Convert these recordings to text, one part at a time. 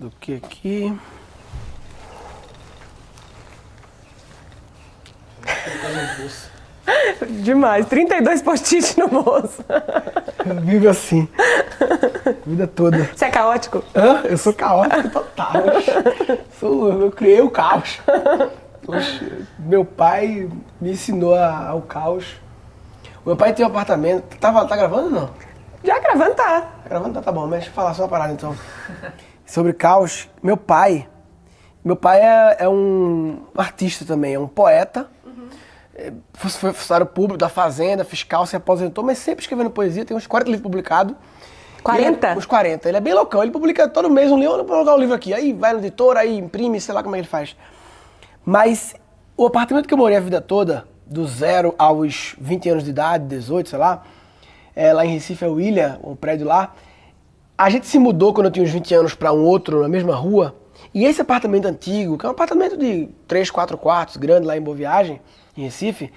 do que aqui? Demais, 32 post-it no bolso. Eu vivo assim, a vida toda. Você é caótico? Hã? Eu sou caótico total. Eu criei o caos. Meu pai me ensinou ao caos. O meu pai tem um apartamento. Tá gravando ou não? Já gravando tá. Tá gravando? Tá bom, mas deixa eu falar só uma parada então. Sobre caos, meu pai é um artista também, é um poeta. Foi funcionário público da Fazenda, fiscal, se aposentou, mas sempre escrevendo poesia, tem uns 40 livros publicados. 40? Uns 40. Ele é bem loucão, ele publica todo mês um livro, vou colocar um livro aqui. Aí vai no editor, aí imprime, sei lá como é que ele faz. Mas o apartamento que eu morei a vida toda, do 0 aos 20 anos de idade, 18, sei lá, lá em Recife é o William, um prédio lá. A gente se mudou quando eu tinha uns 20 anos para um outro, na mesma rua. E esse apartamento antigo, que é um apartamento de 3, 4 quartos, grande lá em Boa Viagem, em Recife,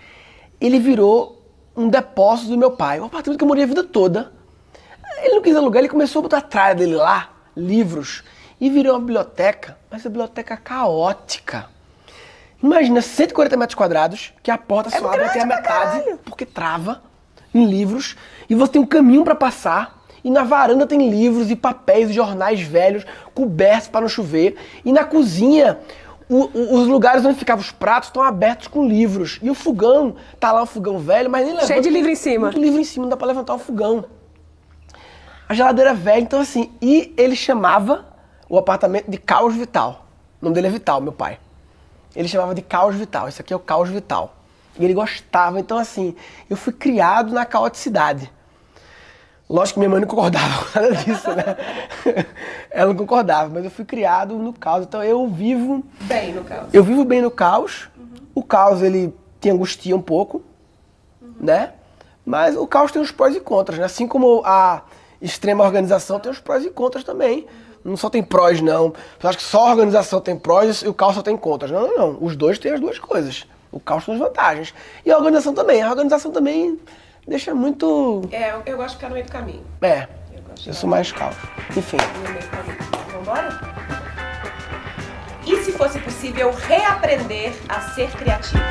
ele virou um depósito do meu pai. Um apartamento que eu morei a vida toda. Ele não quis alugar, ele começou a botar a tralha dele lá, livros, e virou uma biblioteca, mas uma biblioteca caótica. Imagina, 140 metros quadrados, que a porta só abre até a metade, porque trava em livros, e você tem um caminho para passar, e na varanda tem livros e papéis e jornais velhos, cobertos para não chover, e na cozinha, os lugares onde ficavam os pratos estão abertos com livros, e o fogão, tá lá um fogão velho, mas nem levanta. Cheio de livro em cima. Muito livro em cima, não dá para levantar o fogão. A geladeira velha, então assim, e ele chamava o apartamento de Caos Vital. O nome dele é Vital, meu pai. Ele chamava de Caos Vital, esse aqui é o Caos Vital. E ele gostava, então assim, eu fui criado na caoticidade. Lógico que minha mãe não concordava com nada disso, né? Ela não concordava, mas eu fui criado no caos, então eu vivo... Bem no caos. Eu vivo bem no caos. O caos, ele te angustia um pouco, né? Mas o caos tem os prós e contras, né? Assim como a extrema organização tem os prós e contras também. Não só tem prós, não. Você acha que só a organização tem prós e o caos só tem contras. Não, não, não. Os dois têm as duas coisas. O caos tem as vantagens. E a organização também. A organização também deixa muito... Eu gosto de ficar no meio do caminho. Eu sou mais caos. Enfim. No meio do caminho. Vambora? E se fosse possível reaprender a ser criativo?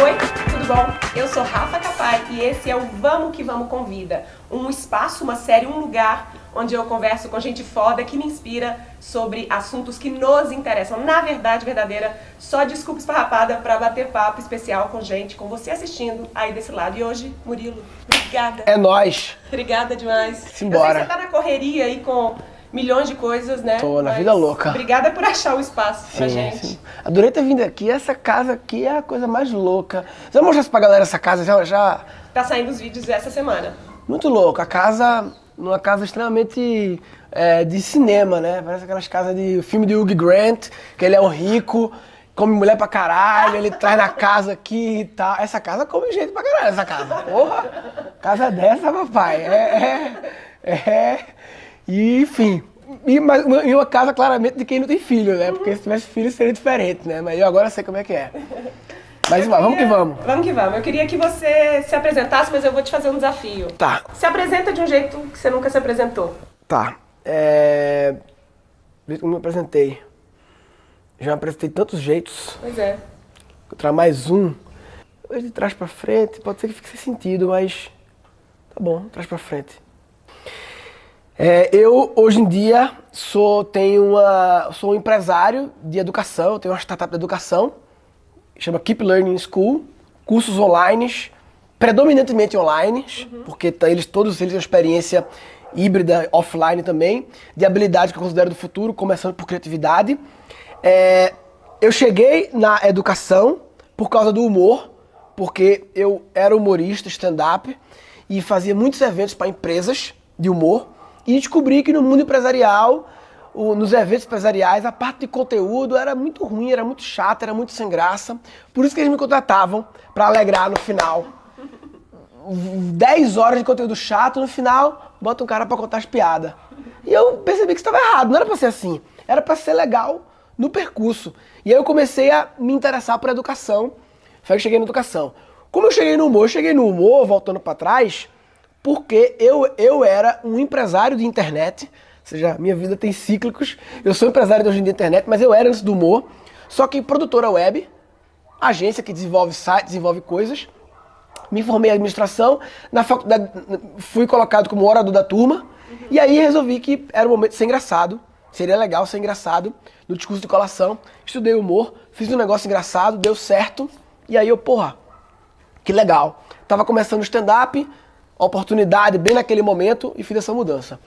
Oi, tudo bom? Eu sou Rafa Capai e esse é o Vamos Que Vamos Convida. Um espaço, uma série, um lugar onde eu converso com gente foda que me inspira sobre assuntos que nos interessam. Na verdade, verdadeira, só desculpa esfarrapada para bater papo especial com gente, com você assistindo aí desse lado. E hoje, Murilo, obrigada. É nóis. Obrigada demais. Simbora. Eu sei que você tá na correria aí com milhões de coisas, né? Tô na vida louca. Obrigada por achar o espaço pra gente. Sim. Adorei ter vindo aqui. Essa casa aqui é a coisa mais louca. Você vai mostrar isso pra galera, essa casa já... Tá saindo os vídeos essa semana. Muito louco. A casa, uma casa extremamente de cinema, né? Parece aquelas casas de filme de Hugh Grant, que ele é um rico, come mulher pra caralho, ele traz na casa aqui e tal. Essa casa come gente pra caralho, essa casa. Porra! Casa dessa, papai. E, enfim, e uma casa claramente de quem não tem filho, né? Porque se tivesse filho seria diferente, né? Mas eu agora sei como é que é. Mas vamos que vamos. Vamos que vamos. Eu queria que você se apresentasse, mas eu vou te fazer um desafio. Tá. Se apresenta de um jeito que você nunca se apresentou. Tá. Do jeito que eu me apresentei. Já me apresentei de tantos jeitos. Pois é. Vou trazer mais um. Hoje de trás pra frente, pode ser que fique sem sentido, mas... Tá bom, trás pra frente. Eu, hoje em dia, sou um empresário de educação, tenho uma startup de educação, chama Keep Learning School, cursos online, predominantemente online, porque todos eles têm uma experiência híbrida, offline também, de habilidade que eu considero do futuro, começando por criatividade. Eu cheguei na educação por causa do humor, porque eu era humorista, stand-up, e fazia muitos eventos para empresas de humor, e descobri que no mundo empresarial, nos eventos empresariais, a parte de conteúdo era muito ruim, era muito chata, era muito sem graça. Por isso que eles me contratavam para alegrar no final. 10 horas de conteúdo chato, no final, bota um cara para contar as piadas. E eu percebi que estava errado, não era para ser assim. Era para ser legal no percurso. E aí eu comecei a me interessar por educação. Foi que cheguei na educação. Como eu cheguei no humor? Eu cheguei no humor, voltando para trás, porque eu era um empresário de internet, ou seja, minha vida tem cíclicos, eu sou empresário de hoje em dia de internet, mas eu era antes do humor, só que produtora web, agência que desenvolve sites, desenvolve coisas, me formei em administração, na faculdade fui colocado como orador da turma, e aí resolvi que era o momento de ser engraçado, seria legal ser engraçado, no discurso de colação, estudei humor, fiz um negócio engraçado, deu certo, e aí eu, porra, que legal. Tava começando o stand-up, oportunidade bem naquele momento, e fiz essa mudança.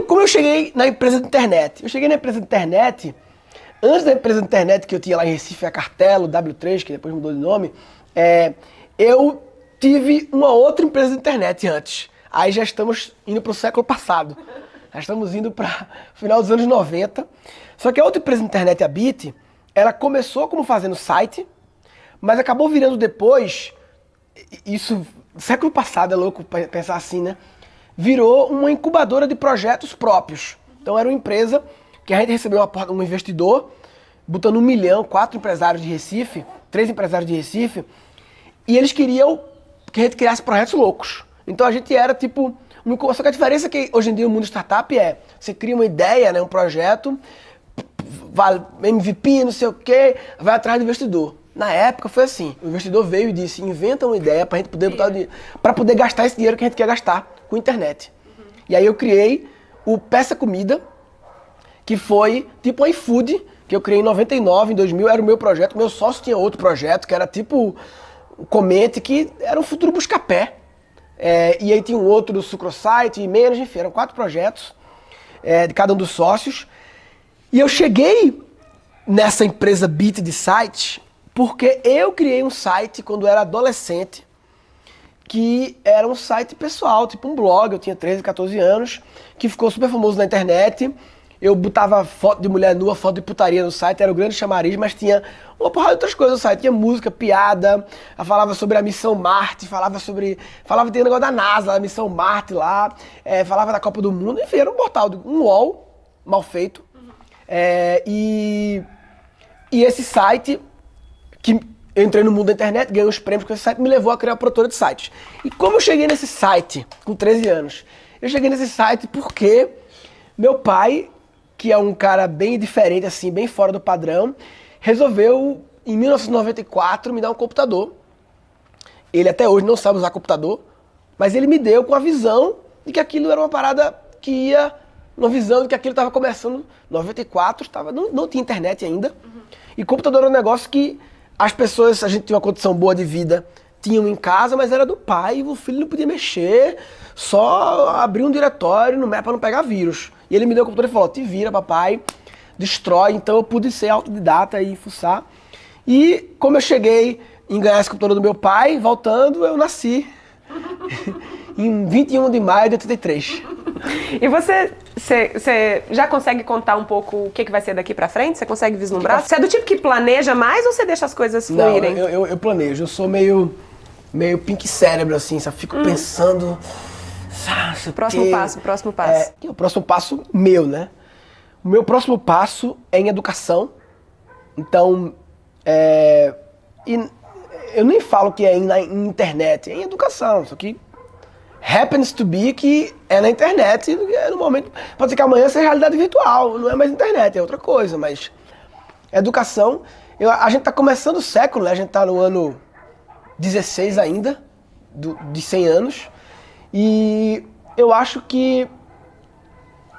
Como eu cheguei na empresa de internet? Eu cheguei na empresa de internet, antes da empresa de internet que eu tinha lá em Recife, a Cartelo, W3, que depois mudou de nome, eu tive uma outra empresa de internet antes. Aí já estamos indo para o século passado. Já estamos indo para o final dos anos 90. Só que a outra empresa de internet, a Bit, ela começou como fazendo site, mas acabou virando depois, isso, século passado, é louco pensar assim, né? Virou uma incubadora de projetos próprios. Então era uma empresa que a gente recebeu um investidor, botando 1 milhão, 4 empresários de Recife, 3 empresários de Recife, e eles queriam que a gente criasse projetos loucos. Então a gente era tipo... Só que a diferença é que hoje em dia o mundo startup você cria uma ideia, né, um projeto, MVP, não sei o quê, vai atrás do investidor. Na época foi assim, o investidor veio e disse, inventa uma ideia pra gente poder botar o dinheiro, pra poder gastar esse dinheiro que a gente quer gastar com internet. E aí eu criei o Peça Comida, que foi tipo o iFood, que eu criei em 99, em 2000, era o meu projeto. Meu sócio tinha outro projeto, que era tipo o Comente, que era um futuro busca-pé. E aí tinha um outro do Sucrosite, e menos, enfim, eram 4 projetos de cada um dos sócios. E eu cheguei nessa empresa Bit de sites, porque eu criei um site quando eu era adolescente, que era um site pessoal, tipo um blog, eu tinha 13, 14 anos, que ficou super famoso na internet. Eu botava foto de mulher nua, foto de putaria no site, era o grande chamariz, mas tinha uma porrada de outras coisas no site. Tinha música, piada, falava sobre a missão Marte, tinha negócio da NASA, a missão Marte lá, falava da Copa do Mundo, enfim, era um portal, um UOL mal feito. E esse site, que eu entrei no mundo da internet, ganhei uns prêmios com esse site, me levou a criar uma produtora de sites. E como eu cheguei nesse site, com 13 anos? Eu cheguei nesse site porque meu pai, que é um cara bem diferente, assim, bem fora do padrão, resolveu, em 1994, me dar um computador. Ele até hoje não sabe usar computador, mas ele me deu com a visão de que aquilo era uma parada que ia, uma visão de que aquilo estava começando em 94, não tinha internet ainda. E computador era um negócio que as pessoas, a gente tinha uma condição boa de vida, tinham em casa, mas era do pai, o filho não podia mexer, só abrir um diretório no para não pegar vírus. E ele me deu o computador e falou, te vira papai, destrói. Então eu pude ser autodidata e fuçar. E como eu cheguei em ganhar esse computador do meu pai, voltando, eu nasci em 21 de maio de 83. E você já consegue contar um pouco o que vai ser daqui pra frente? Você consegue vislumbrar? Você é do tipo que planeja mais ou você deixa as coisas fluírem? Não, eu planejo. Eu sou meio pink cérebro, assim, só fico pensando... Próximo passo. O próximo passo meu, né? O meu próximo passo é em educação. Então, e eu nem falo que é em internet, é em educação. Só que happens to be que é na internet, no momento. Pode ser que amanhã seja realidade virtual, não é mais internet, é outra coisa, mas educação. A gente tá começando o século, né? A gente tá no ano 16 ainda, de 100 anos. E eu acho que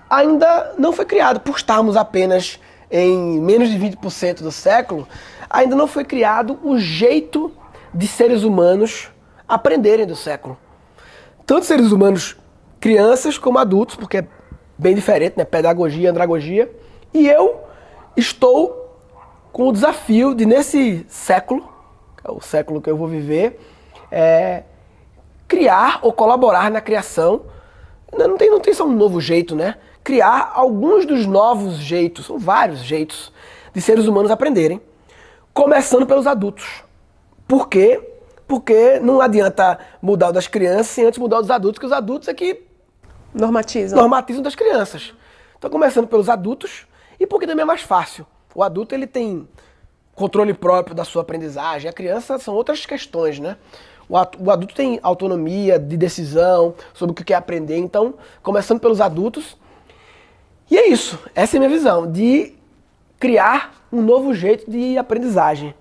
ainda não foi criado, por estarmos apenas em menos de 20% do século, ainda não foi criado o jeito de seres humanos aprenderem do século. Tanto seres humanos, crianças, como adultos, porque é bem diferente, né? Pedagogia, andragogia. E eu estou com o desafio de, nesse século, que é o século que eu vou viver, criar ou colaborar na criação, não tem só um novo jeito, né? Criar alguns dos novos jeitos, são vários jeitos, de seres humanos aprenderem, começando pelos adultos. Por quê? Porque não adianta mudar o das crianças sem antes mudar o dos adultos, que os adultos é que normatizam das crianças. Então começando pelos adultos, e porque também é mais fácil. O adulto ele tem controle próprio da sua aprendizagem. A criança são outras questões, né? O adulto tem autonomia de decisão sobre o que quer aprender. Então, começando pelos adultos. E é isso. Essa é a minha visão, de criar um novo jeito de aprendizagem.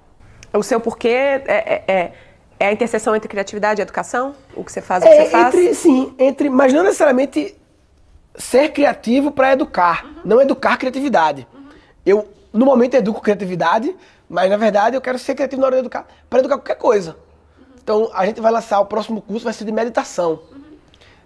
O seu porquê é a interseção entre criatividade e educação? O que você faz, o que você faz? Sim, mas não necessariamente ser criativo para educar, não educar criatividade. Eu, no momento, educo criatividade, mas na verdade eu quero ser criativo na hora de educar, para educar qualquer coisa. Então a gente vai lançar, o próximo curso vai ser de meditação.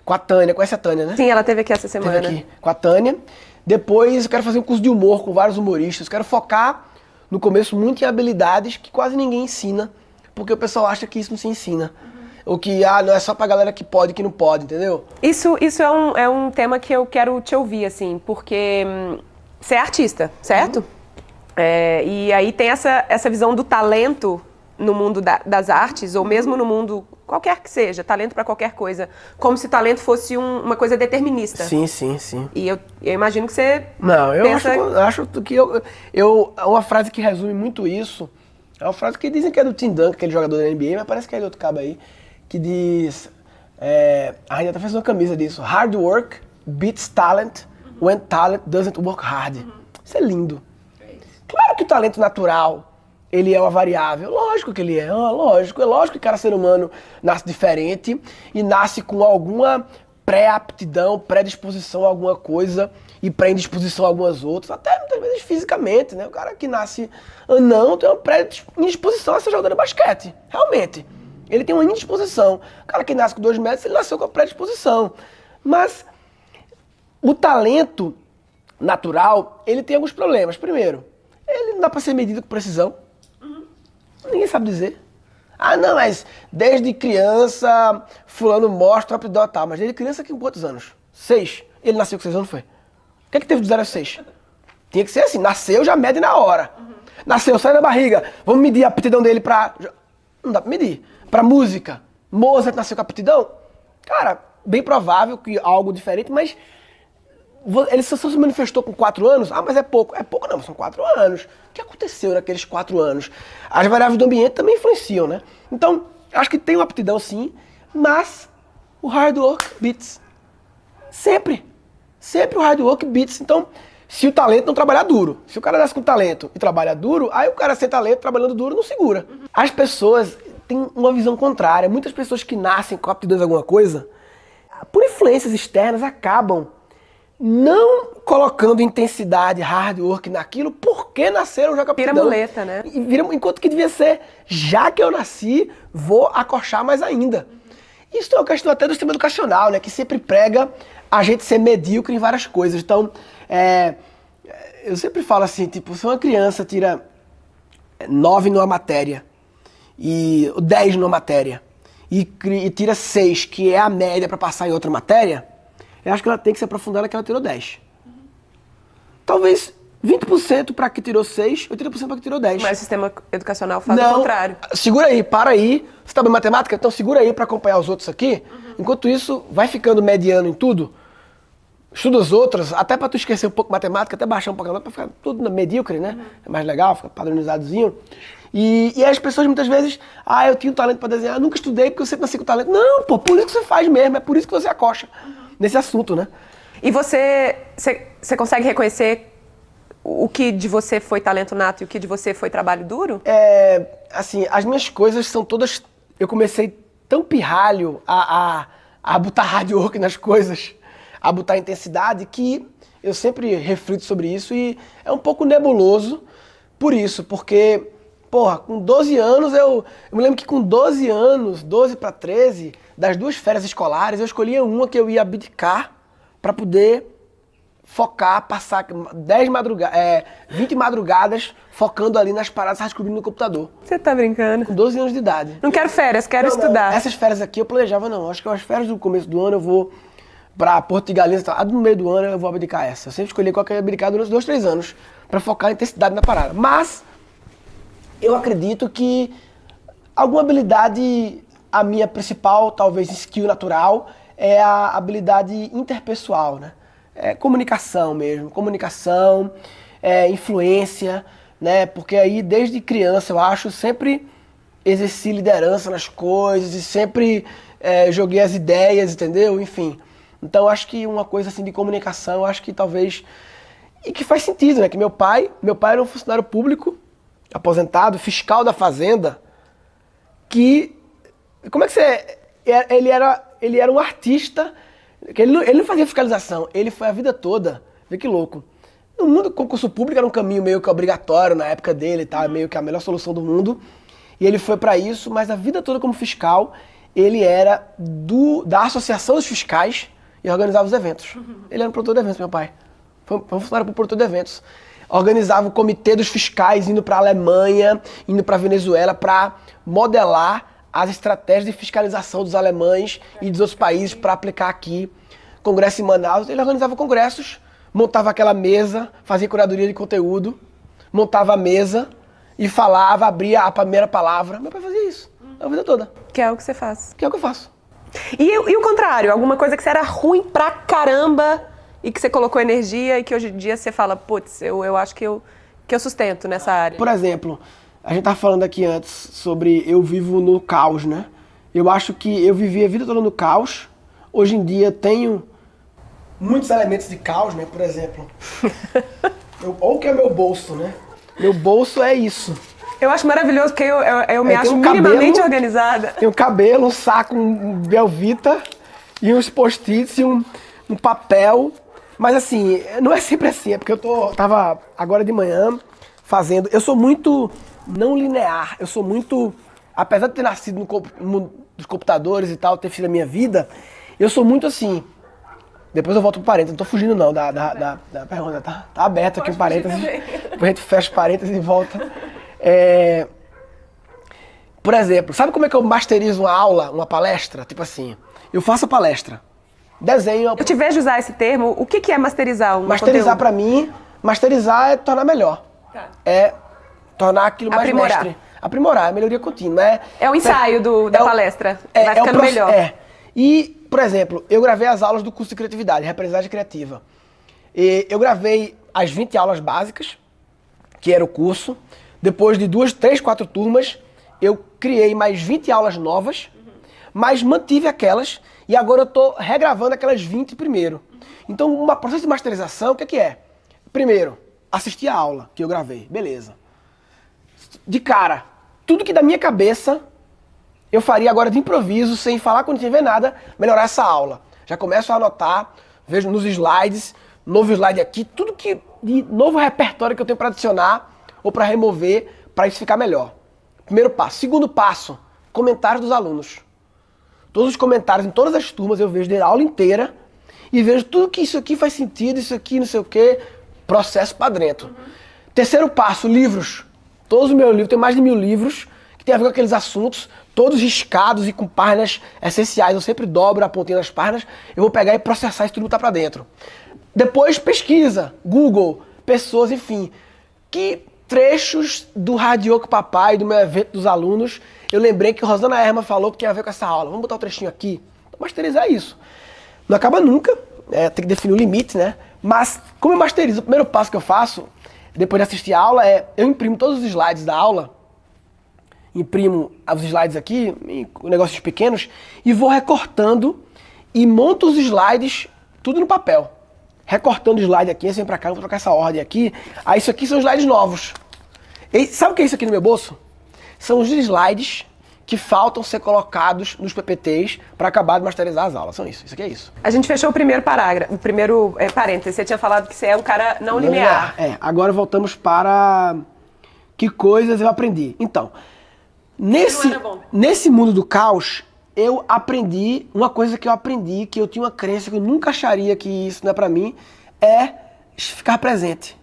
Com a Tânia, conhece a Tânia, né? Sim, ela esteve aqui essa semana. Esteve aqui com a Tânia. Depois eu quero fazer um curso de humor com vários humoristas. Quero focar no começo muito em habilidades que quase ninguém ensina, porque o pessoal acha que isso não se ensina. Ou que não é só pra galera que pode e que não pode, entendeu? Isso é um tema que eu quero te ouvir, assim, porque você é artista, certo? E aí tem essa visão do talento no mundo das artes, ou mesmo no mundo qualquer que seja, talento para qualquer coisa, como se talento fosse uma coisa determinista. Sim. E eu imagino que você Não, eu pensa... acho que uma frase que resume muito isso, é uma frase que dizem que é do Tim Duncan, aquele jogador da NBA, mas parece que é de outro cabo aí, que diz, a gente até fez uma camisa disso, hard work beats talent when talent doesn't work hard. Isso é lindo. Claro que o talento natural, ele é uma variável, lógico que ele é, lógico que cada ser humano nasce diferente e nasce com alguma pré-aptidão, predisposição a alguma coisa e pré-indisposição a algumas outras, até muitas vezes fisicamente, né? O cara que nasce anão tem uma pré-indisposição a ser jogador de basquete, realmente. Ele tem uma indisposição. O cara que nasce com 2 metros, ele nasceu com a predisposição. Mas o talento natural, ele tem alguns problemas. Primeiro, ele não dá para ser medido com precisão. Ninguém sabe dizer. Não, mas desde criança, fulano mostra aptidão e tal. Mas desde criança, com quantos anos? 6. Ele nasceu com 6 anos, foi? O que é que teve de 0 a 6? Tinha que ser assim, nasceu, já mede na hora. Nasceu, sai da barriga, vamos medir a aptidão dele pra... Não dá pra medir. Pra música, Mozart nasceu com aptidão? Cara, bem provável que algo diferente, mas... Ele só se manifestou com 4 anos? Mas é pouco. É pouco não, são 4 anos. O que aconteceu naqueles 4 anos? As variáveis do ambiente também influenciam, né? Então, acho que tem uma aptidão sim, mas o hard work beats. Sempre o hard work beats. Então, se o talento não trabalhar duro, se o cara nasce com talento e trabalha duro, aí o cara sem talento, trabalhando duro, não segura. As pessoas têm uma visão contrária. Muitas pessoas que nascem com aptidão em alguma coisa, por influências externas, acabam não colocando intensidade, hard work naquilo, porque nasceram já com aptidão. Vira muleta, né? Enquanto que devia ser, já que eu nasci, vou acorchar mais ainda. Isso é uma questão até do sistema educacional, né? Que sempre prega a gente ser medíocre em várias coisas. Então, eu sempre falo assim, tipo, se uma criança tira 9 numa matéria, e 10 numa matéria, e tira 6, que é a média para passar em outra matéria, eu acho que ela tem que se aprofundar naquela que ela tirou 10. Talvez 20% para que tirou 6, 80% para que tirou 10. Mas o sistema educacional faz o contrário. Segura aí, para aí. Você tá bem em matemática? Então segura aí para acompanhar os outros aqui. Enquanto isso, vai ficando mediano em tudo. Estuda as outras, até para tu esquecer um pouco matemática, até baixar um pouco para ficar tudo medíocre, né? É mais legal, fica padronizadozinho. E as pessoas muitas vezes, eu tinha um talento para desenhar, eu nunca estudei porque eu sempre nasci com talento. Não, pô, por isso que você faz mesmo, é por isso que você acocha nesse assunto, né? E você consegue reconhecer o que de você foi talento nato e o que de você foi trabalho duro? Assim, as minhas coisas são todas... Eu comecei tão pirralho a botar hard work nas coisas, a botar intensidade, que eu sempre reflito sobre isso e é um pouco nebuloso por isso, porque, porra, com 12 anos, eu me lembro que com 12 anos, 12 para 13, das 2 férias escolares, eu escolhia uma que eu ia abdicar para poder focar, passar 20 madrugadas focando ali nas paradas descobrindo no computador. Você tá brincando? Com 12 anos de idade. Não quero férias, quero estudar. Essas férias aqui eu planejava não. Acho que as férias do começo do ano eu vou pra Porto de Galinhas, no meio do ano eu vou abdicar essa. Eu sempre escolhi qual que eu ia abdicar durante 2, 3 anos para focar a intensidade na parada. Mas eu acredito que alguma habilidade, a minha principal, talvez skill natural, é a habilidade interpessoal, né? Comunicação mesmo, influência, né? Porque aí, desde criança, eu acho, sempre exerci liderança nas coisas e sempre joguei as ideias, entendeu? Enfim. Então, eu acho que uma coisa assim de comunicação, eu acho que talvez... E que faz sentido, né? Que meu pai era um funcionário público, aposentado, fiscal da fazenda, que... Como é que você... Ele era um artista, que ele não fazia fiscalização, ele foi a vida toda. Vê que louco. No mundo, concurso público era um caminho meio que obrigatório na época dele, tá? Meio que a melhor solução do mundo. E ele foi pra isso, mas a vida toda como fiscal, ele era da Associação dos Fiscais e organizava os eventos. Ele era um produtor de eventos, meu pai. Foi um funcionário pro produtor de eventos. Organizava o comitê dos fiscais indo pra Alemanha, indo pra Venezuela, pra modelar as estratégias de fiscalização dos alemães e dos outros países para aplicar aqui. Congresso em Manaus, ele organizava congressos, montava aquela mesa, fazia curadoria de conteúdo, montava a mesa e falava, abria a primeira palavra. Meu pai fazia isso a vida toda. Que é o que você faz. Que é o que eu faço. E o contrário? Alguma coisa que você era ruim pra caramba e que você colocou energia e que hoje em dia você fala, putz, eu acho que eu sustento nessa área. Por exemplo, a gente estava falando aqui antes sobre eu vivo no caos, né? Eu acho que eu vivi a vida toda no caos. Hoje em dia tenho muitos elementos de caos, né? Por exemplo, olha o que é meu bolso, né? Meu bolso é isso. Eu acho maravilhoso, porque eu me acho minimamente organizada. Tem um cabelo, um saco, um Belvita e uns post-its e um papel. Mas assim, não é sempre assim, é porque tava agora de manhã fazendo... Eu sou muito não linear, eu sou muito... Apesar de ter nascido no mundo dos computadores e tal, ter filho da minha vida, eu sou muito assim... Depois eu volto pro parênteses, não tô fugindo não da pergunta, tá aberto aqui o parênteses. Depois a gente fecha o parênteses e volta. Por exemplo, sabe como é que eu masterizo uma aula, uma palestra? Tipo assim, eu faço a palestra, desenho... Eu te vejo usar esse termo, o que é masterizar um Masterizar conteúdo? Pra mim, masterizar é tornar melhor. Tá. É tornar aquilo mais Aprimorar. mestre. Aprimorar, é melhoria contínua. É o ensaio da palestra, vai ficando melhor. E, por exemplo, eu gravei as aulas do curso de criatividade, representagem criativa. E eu gravei as 20 aulas básicas, que era o curso. Depois de 2, 3, 4 turmas, eu criei mais 20 aulas novas, mas mantive aquelas e agora eu tô regravando aquelas 20 primeiro. Então, um processo de masterização, o que é? Primeiro, assistir a aula que eu gravei, beleza. De cara, tudo que da minha cabeça eu faria agora de improviso, sem falar quando não tiver nada, melhorar essa aula. Já começo a anotar, vejo nos slides, novo slide aqui, tudo que de novo repertório que eu tenho para adicionar ou para remover, para isso ficar melhor. Primeiro passo. Segundo passo, comentários dos alunos. Todos os comentários em todas as turmas eu vejo da aula inteira e vejo tudo que isso aqui faz sentido, isso aqui não sei o que, processo para dentro. Terceiro passo, livros. Todos os meus livros, tem mais de 1000 livros que tem a ver com aqueles assuntos, todos riscados e com páginas essenciais. Eu sempre dobro a pontinha das páginas, eu vou pegar e processar isso tudo que tá para dentro. Depois pesquisa, Google, pessoas, enfim. Que trechos do Radioco Papai, do meu evento dos alunos, eu lembrei que Rosana Herman falou que tinha a ver com essa aula. Vamos botar um trechinho aqui, masterizar isso. Não acaba nunca, tem que definir o limite, né? Mas como eu masterizo, o primeiro passo que eu faço, depois de assistir a aula, eu imprimo todos os slides da aula, imprimo os slides aqui, em negócios pequenos, e vou recortando e monto os slides tudo no papel. Recortando o slide aqui, assim pra cá, vou trocar essa ordem aqui. Aí isso aqui são slides novos. E sabe o que é isso aqui no meu bolso? São os slides que faltam ser colocados nos PPTs para acabar de masterizar as aulas. São isso aqui é isso. A gente fechou o primeiro parágrafo, o primeiro parêntese. Você tinha falado que você é um cara não linear. Agora voltamos para que coisas eu aprendi. Então, nesse mundo do caos, eu aprendi, uma coisa que eu aprendi, que eu tinha uma crença que eu nunca acharia que isso não é pra mim, é ficar presente.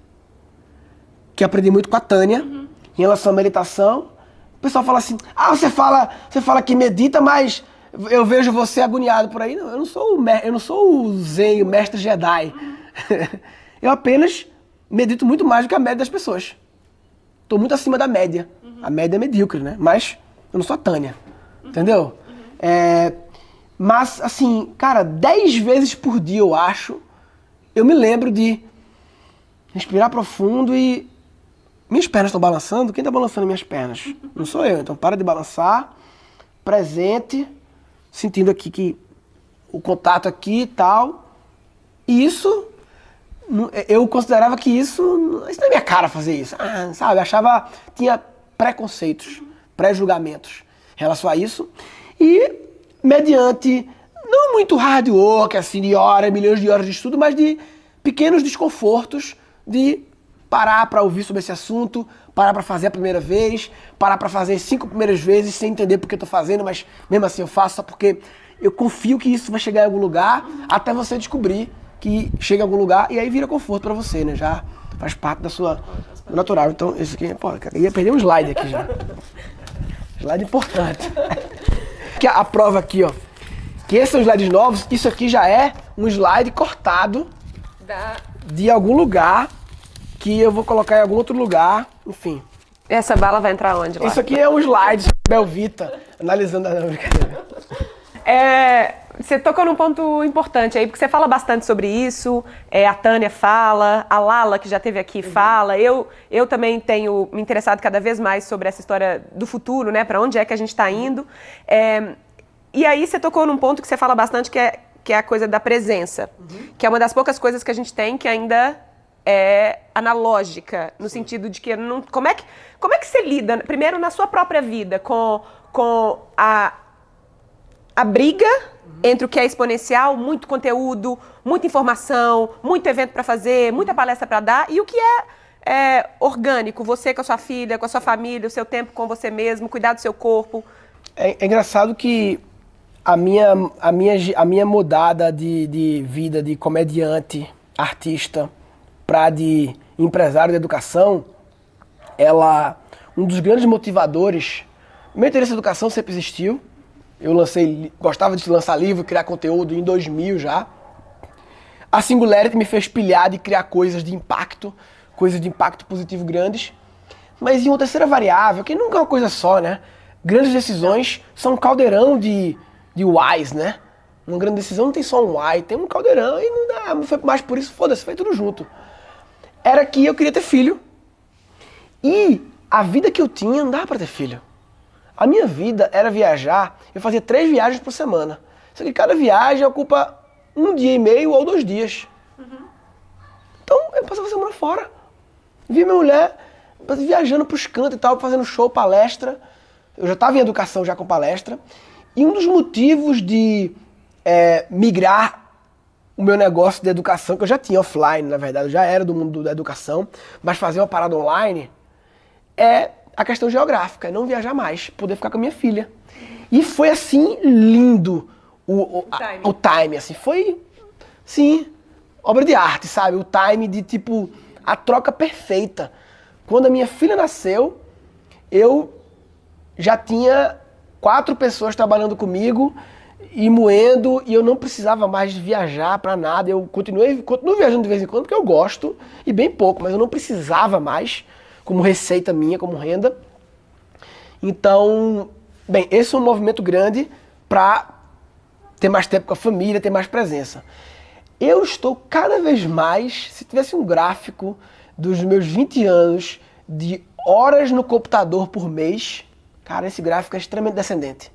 Que eu aprendi muito com a Tânia, em relação à meditação. O pessoal fala assim, você fala que medita, mas eu vejo você agoniado por aí. Não, eu não sou o Zen, o mestre Jedi. Eu apenas medito muito mais do que a média das pessoas. Tô muito acima da média. A média é medíocre, né? Mas eu não sou a Tânia, entendeu? Mas, assim, cara, 10 vezes por dia, eu acho, eu me lembro de respirar profundo e minhas pernas estão balançando, quem está balançando minhas pernas? Não sou eu, então para de balançar, presente, sentindo aqui que o contato aqui e tal. E isso, eu considerava que isso não é minha cara fazer isso. Sabe, achava, tinha preconceitos, pré-julgamentos em relação a isso. E mediante, não muito hard work, assim, de horas, milhões de horas de estudo, mas de pequenos desconfortos de parar para ouvir sobre esse assunto, parar para fazer a primeira vez, parar para fazer 5 primeiras vezes sem entender porque eu tô fazendo, mas mesmo assim eu faço só porque eu confio que isso vai chegar em algum lugar, até você descobrir que chega em algum lugar e aí vira conforto para você, né? Já faz parte da sua natural. Então, isso aqui, pô, eu ia perder um slide aqui já. Slide importante. Que a prova aqui, ó, que esses são slides novos, isso aqui já é um slide cortado de algum lugar que eu vou colocar em algum outro lugar, enfim. Essa bala vai entrar onde lá? Isso aqui é um slide Belvita, analisando a brincadeira. Você tocou num ponto importante aí, porque você fala bastante sobre isso, a Tânia fala, a Lala, que já esteve aqui, fala. Eu também tenho me interessado cada vez mais sobre essa história do futuro, né? Para onde é que a gente está indo. E aí você tocou num ponto que você fala bastante, que é a coisa da presença, que é uma das poucas coisas que a gente tem que ainda é analógica, no sentido de que não, como é que você lida, primeiro na sua própria vida, com a briga entre o que é exponencial, muito conteúdo, muita informação, muito evento para fazer, muita palestra para dar, e o que é orgânico, você com a sua filha, com a sua família, o seu tempo com você mesmo, cuidar do seu corpo. É engraçado que a minha mudada de vida de comediante, artista, para de empresário de educação, um dos grandes motivadores, meu interesse em educação sempre existiu. Eu gostava de lançar livro, criar conteúdo em 2000 já. A Singularity me fez pilhar de criar coisas de impacto positivo grandes. Mas em uma terceira variável, que nunca é uma coisa só, né? Grandes decisões são um caldeirão de whys, né? Uma grande decisão não tem só um why, tem um caldeirão e não foi mais por isso, foda-se, foi tudo junto. Era que eu queria ter filho. E a vida que eu tinha não dava pra ter filho. A minha vida era viajar, eu fazia 3 viagens por semana. Só que cada viagem ocupa 1 dia e meio ou 2 dias. Então eu passava a semana fora. Vi minha mulher viajando pros cantos e tal, fazendo show, palestra. Eu já estava em educação já com palestra. E um dos motivos de migrar o meu negócio de educação, que eu já tinha offline, na verdade, eu já era do mundo da educação, mas fazer uma parada online é a questão geográfica, é não viajar mais, poder ficar com a minha filha. E foi assim lindo o time, assim, foi, sim, obra de arte, sabe? O time de tipo, a troca perfeita. Quando a minha filha nasceu, eu já tinha 4 pessoas trabalhando comigo e moendo, e eu não precisava mais viajar pra nada. Eu continuo viajando de vez em quando, porque eu gosto, e bem pouco, mas eu não precisava mais, como receita minha, como renda. Então, bem, esse é um movimento grande para ter mais tempo com a família, ter mais presença. Eu estou cada vez mais, se tivesse um gráfico dos meus 20 anos de horas no computador por mês, cara, esse gráfico é extremamente descendente.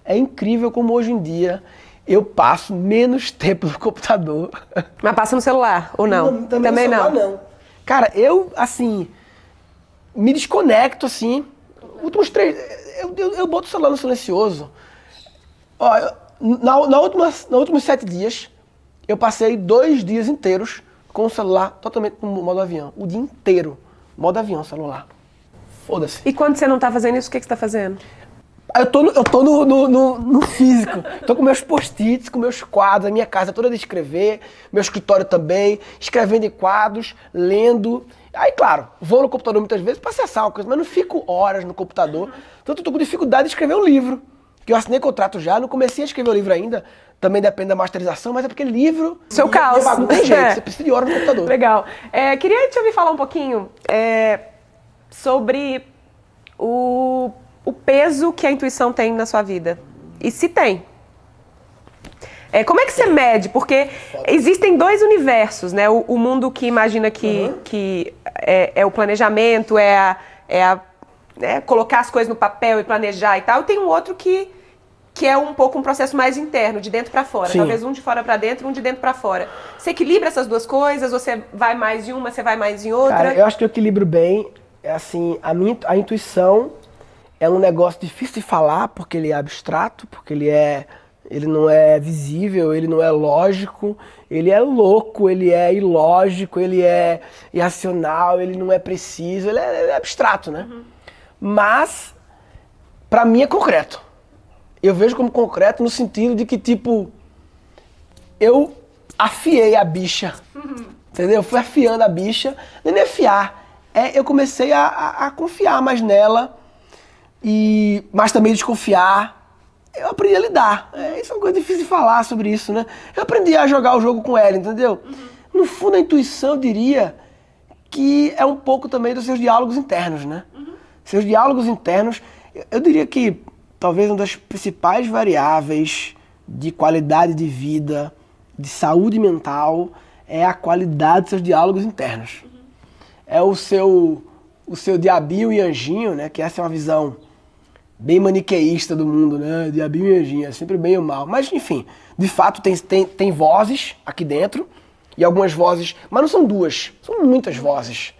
É incrível como hoje em dia eu passo menos tempo no computador. Mas passa no celular, ou não? Também no celular, não. Cara, eu, assim, me desconecto, assim. Últimos 3... Eu boto o celular no silencioso. Ó, nos últimos 7 dias, eu passei 2 dias inteiros com o celular totalmente no modo avião. O dia inteiro, modo avião, celular. Foda-se. E quando você não tá fazendo isso, o que você tá fazendo? Eu tô no físico. Tô com meus post-its, com meus quadros, a minha casa toda de escrever, meu escritório também, escrevendo em quadros, lendo. Aí, claro, vou no computador muitas vezes para acessar uma coisa, mas não fico horas no computador. Então eu tô com dificuldade de escrever um livro, que eu assinei contrato já, não comecei a escrever o livro ainda, também depende da masterização, mas é porque livro... Seu caos. Não tem jeito, você precisa de horas no computador. Legal. Queria te ouvir falar um pouquinho sobre o peso que a intuição tem na sua vida. E se tem. Como é que você mede? Porque existem 2 universos, né? O mundo que imagina que é o planejamento, colocar as coisas no papel e planejar e tal. E tem um outro que é um pouco um processo mais interno, de dentro para fora. Sim. Talvez um de fora para dentro, um de dentro para fora. Você equilibra essas duas coisas? Você vai mais em uma, você vai mais em outra? Cara, eu acho que eu equilibro bem. É assim, a intuição é um negócio difícil de falar, porque ele é abstrato, porque ele não é visível, ele não é lógico, ele é louco, ele é ilógico, ele é irracional, ele não é preciso, ele é abstrato, né? Uhum. Mas, pra mim é concreto. Eu vejo como concreto no sentido de que, tipo, eu afiei a bicha, entendeu? Eu fui afiando a bicha, nem afiar, eu comecei a confiar mais nela, mas também desconfiar. Eu aprendi a lidar. Isso é uma coisa difícil de falar sobre isso, né? Eu aprendi a jogar o jogo com ela, entendeu? No fundo, a intuição, eu diria, que é um pouco também dos seus diálogos internos, né? Seus diálogos internos, eu diria que talvez uma das principais variáveis de qualidade de vida, de saúde mental, é a qualidade dos seus diálogos internos. É o seu diabinho e anjinho, né? Que essa é uma visão bem maniqueísta do mundo, né? Diabinho e anjinho, é sempre bem ou mal. Mas, enfim, de fato tem vozes aqui dentro, e algumas vozes, mas não são duas, são muitas vozes.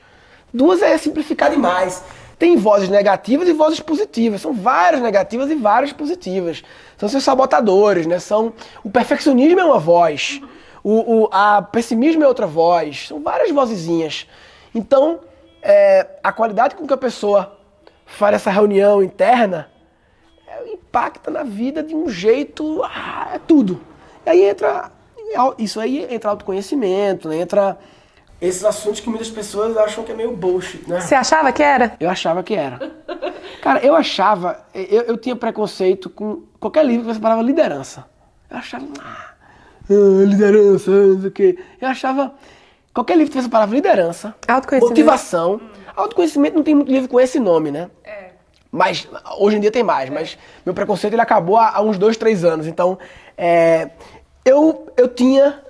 Duas é simplificar demais. Tem vozes negativas e vozes positivas. São várias negativas e várias positivas. São seus sabotadores, né? O perfeccionismo é uma voz. A pessimismo é outra voz. São várias vozezinhas. Então, a qualidade com que a pessoa faz essa reunião interna impacta na vida de um jeito... é tudo. E aí entra autoconhecimento, né? Entra esses assuntos que muitas pessoas acham que é meio bullshit, né? Você achava que era? Eu achava que era. Cara, eu tinha preconceito com qualquer livro que tivesse a palavra liderança. Eu achava, liderança, não sei o quê. Eu achava, qualquer livro que tivesse a palavra liderança, motivação. Autoconhecimento não tem muito livro com esse nome, né? Mas, hoje em dia tem mais, mas meu preconceito ele acabou há uns 2, 3 anos. Então, eu tinha...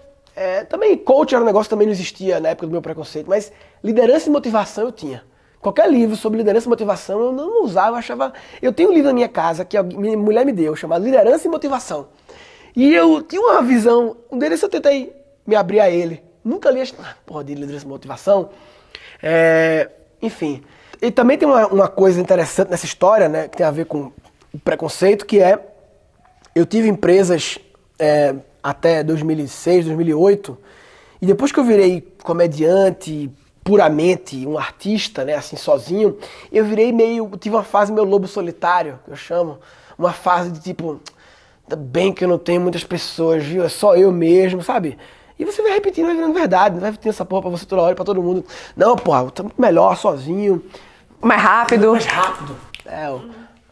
também coach era um negócio que também não existia na época do meu preconceito, mas liderança e motivação eu tinha. Qualquer livro sobre liderança e motivação eu não usava, eu achava... Eu tenho um livro na minha casa que a minha mulher me deu, chamado Liderança e Motivação. E eu tinha uma visão, um deles eu tentei me abrir a ele. Nunca li de liderança e motivação. Enfim. E também tem uma coisa interessante nessa história, né, que tem a ver com o preconceito, que eu tive empresas... até 2006, 2008, e depois que eu virei comediante, puramente um artista, né, assim, sozinho, eu tive uma fase meio lobo solitário, que eu chamo, uma fase de tipo, ainda bem que eu não tenho muitas pessoas, viu, é só eu mesmo, sabe? E você vai repetindo, vai virando verdade, não vai repetindo essa porra pra você toda hora, pra todo mundo. Não, porra, eu tô muito melhor sozinho. Mais rápido. Mais rápido.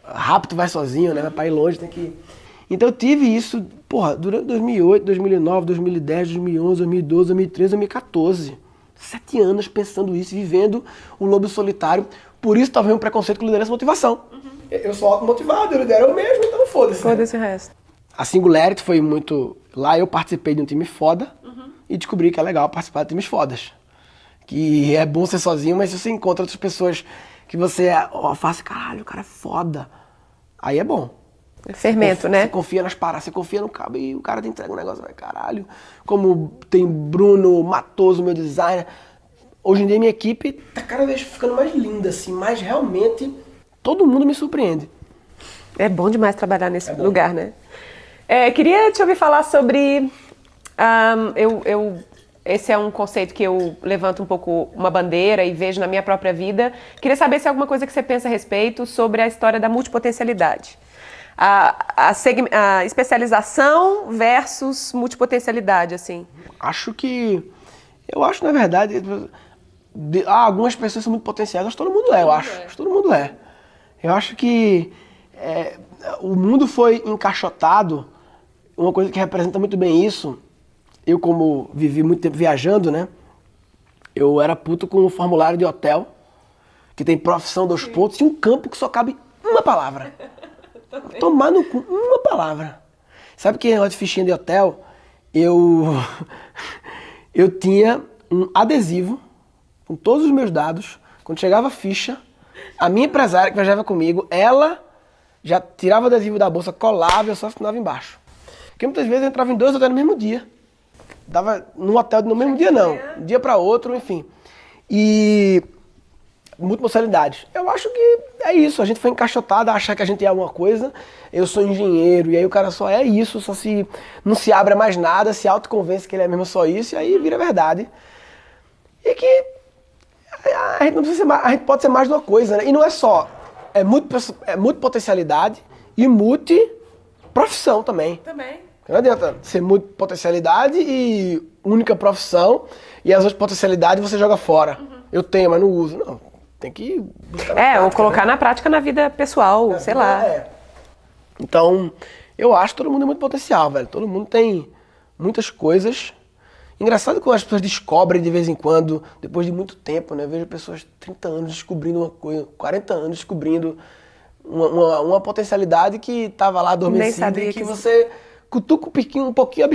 Rápido vai sozinho, né, vai pra ir longe, tem que... Então eu tive isso, durante 2008, 2009, 2010, 2011, 2012, 2013, 2014. 7 anos pensando isso, vivendo o lobo solitário. Por isso talvez um preconceito com liderança e motivação. Eu sou automotivado, eu lidero eu mesmo, então foda-se. Foda-se o resto. A Singularity foi muito... Lá eu participei de um time foda e descobri que é legal participar de times fodas. Que é bom ser sozinho, mas se você encontra outras pessoas que você fala assim, caralho, o cara é foda. Aí é bom. Fermento, né? Você confia nas paradas, você confia no cabo e o cara te entrega um negócio, caralho. Como tem Bruno Matoso, meu designer. Hoje em dia minha equipe tá cada vez ficando mais linda, assim, mas realmente todo mundo me surpreende. É bom demais trabalhar nesse lugar, né? Queria te ouvir falar sobre... esse é um conceito que eu levanto um pouco uma bandeira e vejo na minha própria vida. Queria saber se é alguma coisa que você pensa a respeito sobre a história da multipotencialidade. A especialização versus multipotencialidade, assim. Eu acho, na verdade, algumas pessoas são muito potenciais, mas todo mundo eu acho. Acho que todo mundo é. Eu acho que o mundo foi encaixotado, uma coisa que representa muito bem isso. Eu, como vivi muito tempo viajando, né? Eu era puto com um formulário de hotel, que tem profissão 2 pontos, e um campo que só cabe uma palavra. Tomar no cu, uma palavra. Sabe que negócio de fichinha de hotel? Eu tinha um adesivo com todos os meus dados. Quando chegava a ficha, a minha empresária que viajava comigo, ela já tirava o adesivo da bolsa, colava e eu só assinava embaixo. Porque muitas vezes eu entrava em 2 hotéis no mesmo dia. Dava num hotel no mesmo dia não, um dia para outro, enfim. E multipossibilidades. Eu acho que é isso, a gente foi encaixotado a achar que a gente é alguma coisa, eu sou engenheiro, e aí o cara só é isso, não se abre a mais nada, se autoconvence que ele é mesmo só isso, e aí vira verdade. E que a gente, não precisa ser mais, a gente pode ser mais de uma coisa, né? E não é só, é multipotencialidade e multiprofissão também. Também. Não adianta ser multipotencialidade e única profissão, e as outras potencialidades você joga fora. Eu tenho, mas não uso. Não, tem que buscar na prática, ou colocar na prática na vida pessoal, sei lá. Então, eu acho que todo mundo é muito potencial, velho. Todo mundo tem muitas coisas. Engraçado que as pessoas descobrem de vez em quando, depois de muito tempo, né? Eu vejo pessoas 30 anos descobrindo uma coisa, 40 anos descobrindo uma potencialidade que estava lá adormecida e que você cutuca um pouquinho,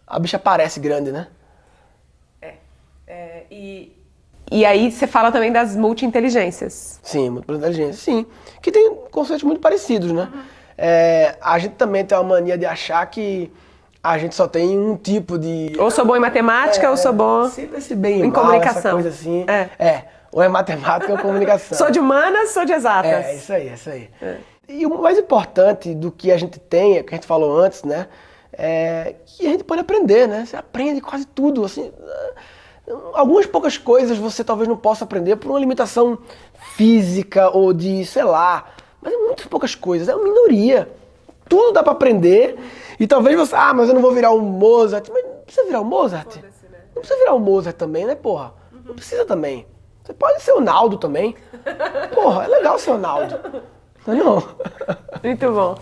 a bicha parece grande, né? E aí você fala também das multi-inteligências. Sim, multi-inteligência, sim. Que tem conceitos muito parecidos, né? A gente também tem uma mania de achar que a gente só tem um tipo de... Ou sou bom em matemática, ou sou bom sempre esse bem em mal, comunicação. Essa coisa assim. Ou é matemática ou comunicação. Sou de humanas, sou de exatas. É isso aí. E o mais importante do que a gente tem, que a gente falou antes, né? É que a gente pode aprender, né? Você aprende quase tudo, assim... Algumas poucas coisas você talvez não possa aprender por uma limitação física ou de, sei lá, mas é muitas poucas coisas, é uma minoria. Tudo dá pra aprender e talvez você, mas eu não vou virar um Mozart. Mas não precisa virar um Mozart. Né? Não precisa virar um Mozart também, né, porra? Não precisa também. Você pode ser o Naldo também. Porra, é legal ser o Naldo. Não. Muito bom.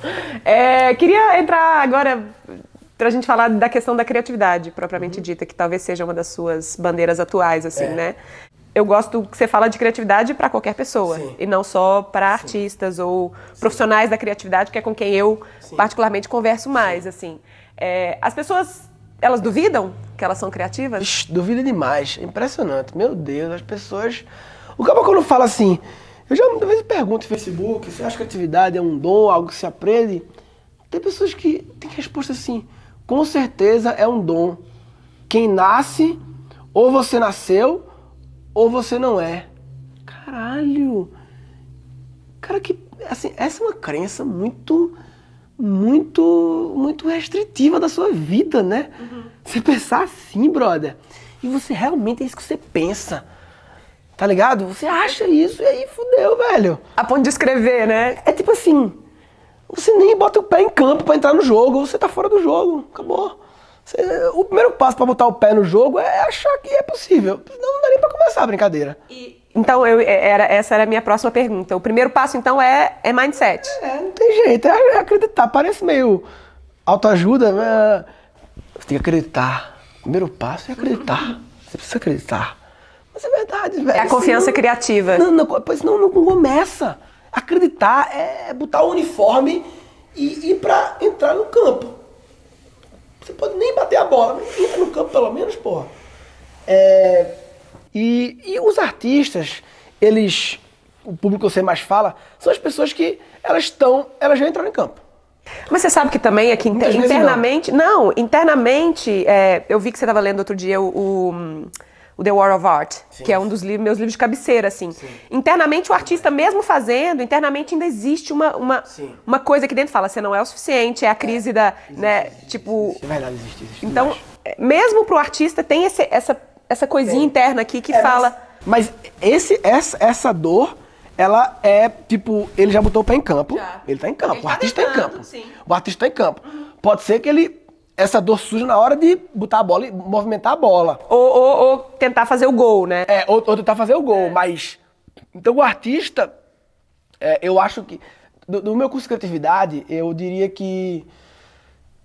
Queria entrar agora... pra gente falar da questão da criatividade, propriamente dita, que talvez seja uma das suas bandeiras atuais, assim, né? Eu gosto que você fala de criatividade para qualquer pessoa, e não só para artistas ou profissionais da criatividade, que é com quem eu particularmente converso mais, assim. As pessoas, elas duvidam que elas são criativas? Ixi, duvida demais, é impressionante, meu Deus, as pessoas... O cara quando fala assim, eu já muitas vezes pergunto no Facebook, você acha que criatividade é um dom, algo que se aprende? Tem pessoas que têm resposta assim... Com certeza é um dom. Quem nasce, ou você nasceu, ou você não é. Caralho! Cara, que assim, essa é uma crença muito restritiva da sua vida, né? Você pensar assim, brother, e você realmente é isso que você pensa. Tá ligado? Você acha isso e aí fudeu, velho. A ponto de escrever, né? É tipo assim... Você nem bota o pé em campo pra entrar no jogo, você tá fora do jogo, acabou. O primeiro passo pra botar o pé no jogo é achar que é possível, senão não dá nem pra começar a brincadeira. Então, essa era a minha próxima pergunta. O primeiro passo, então, é mindset. Não tem jeito, é acreditar. Parece meio autoajuda, mas você tem que acreditar. O primeiro passo é acreditar. Você precisa acreditar. Mas é verdade, velho. É a confiança criativa. Pois não começa. Acreditar é botar o uniforme e ir pra entrar no campo. Você pode nem bater a bola, mas entra no campo pelo menos, porra. E os artistas, o público que você mais fala, são as pessoas que elas já entraram em campo. Mas você sabe que também aqui internamente... internamente, eu vi que você estava lendo outro dia o The War of Art, que é um dos meus livros de cabeceira, assim. Sim. Internamente, o artista mesmo fazendo, internamente ainda existe uma coisa que dentro fala, você não é o suficiente, é a crise da, né, tipo... É verdade, existe então, mesmo pro artista tem essa coisinha interna aqui que fala... Mas essa dor, ela é, tipo, ele já botou o pé em campo, ele tá em campo, o artista tá em campo. Sim. O artista tá em campo. Pode ser que essa dor surge na hora de botar a bola e movimentar a bola. Ou tentar fazer o gol, né? Ou tentar fazer o gol, mas... Então o artista, eu acho que... Do meu curso de criatividade, eu diria que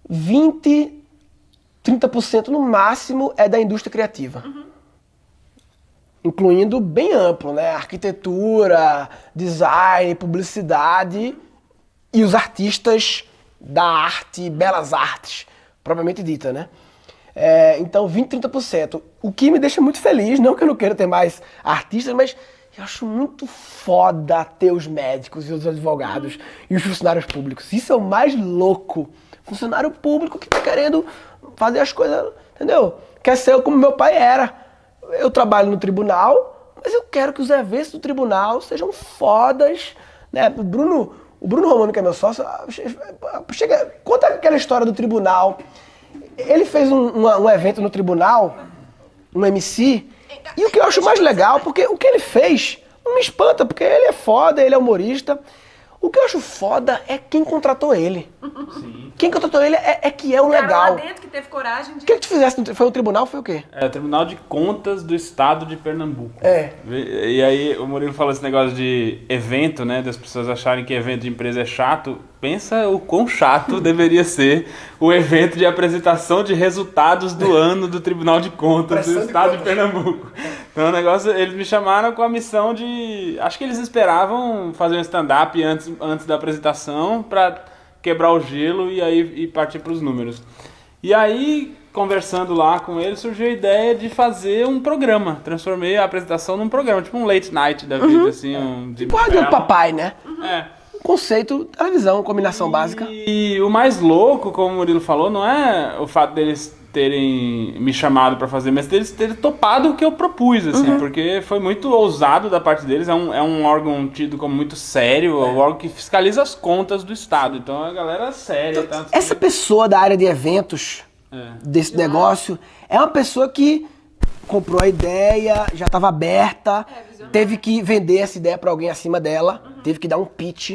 30% no máximo é da indústria criativa. Incluindo bem amplo, né? Arquitetura, design, publicidade e os artistas da arte, belas artes, propriamente dita, né? Então 20, 30%. O que me deixa muito feliz, não que eu não queira ter mais artistas, mas eu acho muito foda ter os médicos e os advogados e os funcionários públicos. Isso é o mais louco. Funcionário público que tá querendo fazer as coisas, entendeu? Quer ser como meu pai era. Eu trabalho no tribunal, mas eu quero que os eventos do tribunal sejam fodas, né? O Bruno Romano, que é meu sócio, conta aquela história do tribunal. Ele fez um evento no tribunal, um MC, e o que eu acho mais legal, porque o que ele fez não me espanta, porque ele é foda, ele é humorista. O que eu acho foda é quem contratou ele. Sim. Quem contratou ele é que é o legal. Lá dentro que teve coragem de... O que tu fizesse? Foi o tribunal? Foi o quê? É o Tribunal de Contas do Estado de Pernambuco. É. E aí o Murilo falou esse negócio de evento, né? Das pessoas acharem que evento de empresa é chato. Pensa o quão chato deveria ser o evento de apresentação de resultados do ano do Tribunal de Contas do Estado de Pernambuco. Então o negócio, eles me chamaram com a missão de... Acho que eles esperavam fazer um stand-up antes da apresentação para quebrar o gelo e aí partir para os números. E aí, conversando lá com eles, surgiu a ideia de fazer um programa. Transformei a apresentação num programa, tipo um late night da vida, assim. Tipo rádio do papai, né? É. Conceito, televisão, combinação básica. E o mais louco, como o Murilo falou, não é o fato deles terem me chamado para fazer, mas deles terem topado o que eu propus, assim, porque foi muito ousado da parte deles. É um órgão tido como muito sério, é um órgão que fiscaliza as contas do Estado. Então a galera é séria. Então, essa pessoa da área de eventos, desse negócio, é uma pessoa que comprou a ideia, já estava aberta, teve que vender essa ideia para alguém acima dela, teve que dar um pitch.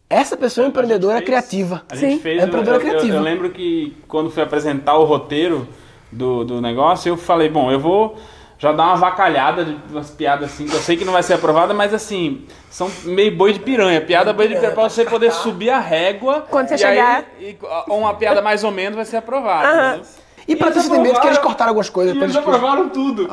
Essa pessoa é empreendedora criativa. A gente fez, é empreendedora criativa. Eu lembro que quando fui apresentar o roteiro do negócio, eu falei, bom, eu vou já dar uma avacalhada de umas piadas assim, que eu sei que não vai ser aprovada, mas assim, são meio boi de piranha. Piada boi de piranha, pra você poder subir a régua. Quando você chegar... Ou uma piada mais ou menos vai ser aprovada. E pra você entender que eles cortaram algumas coisas. Eles aprovaram tudo.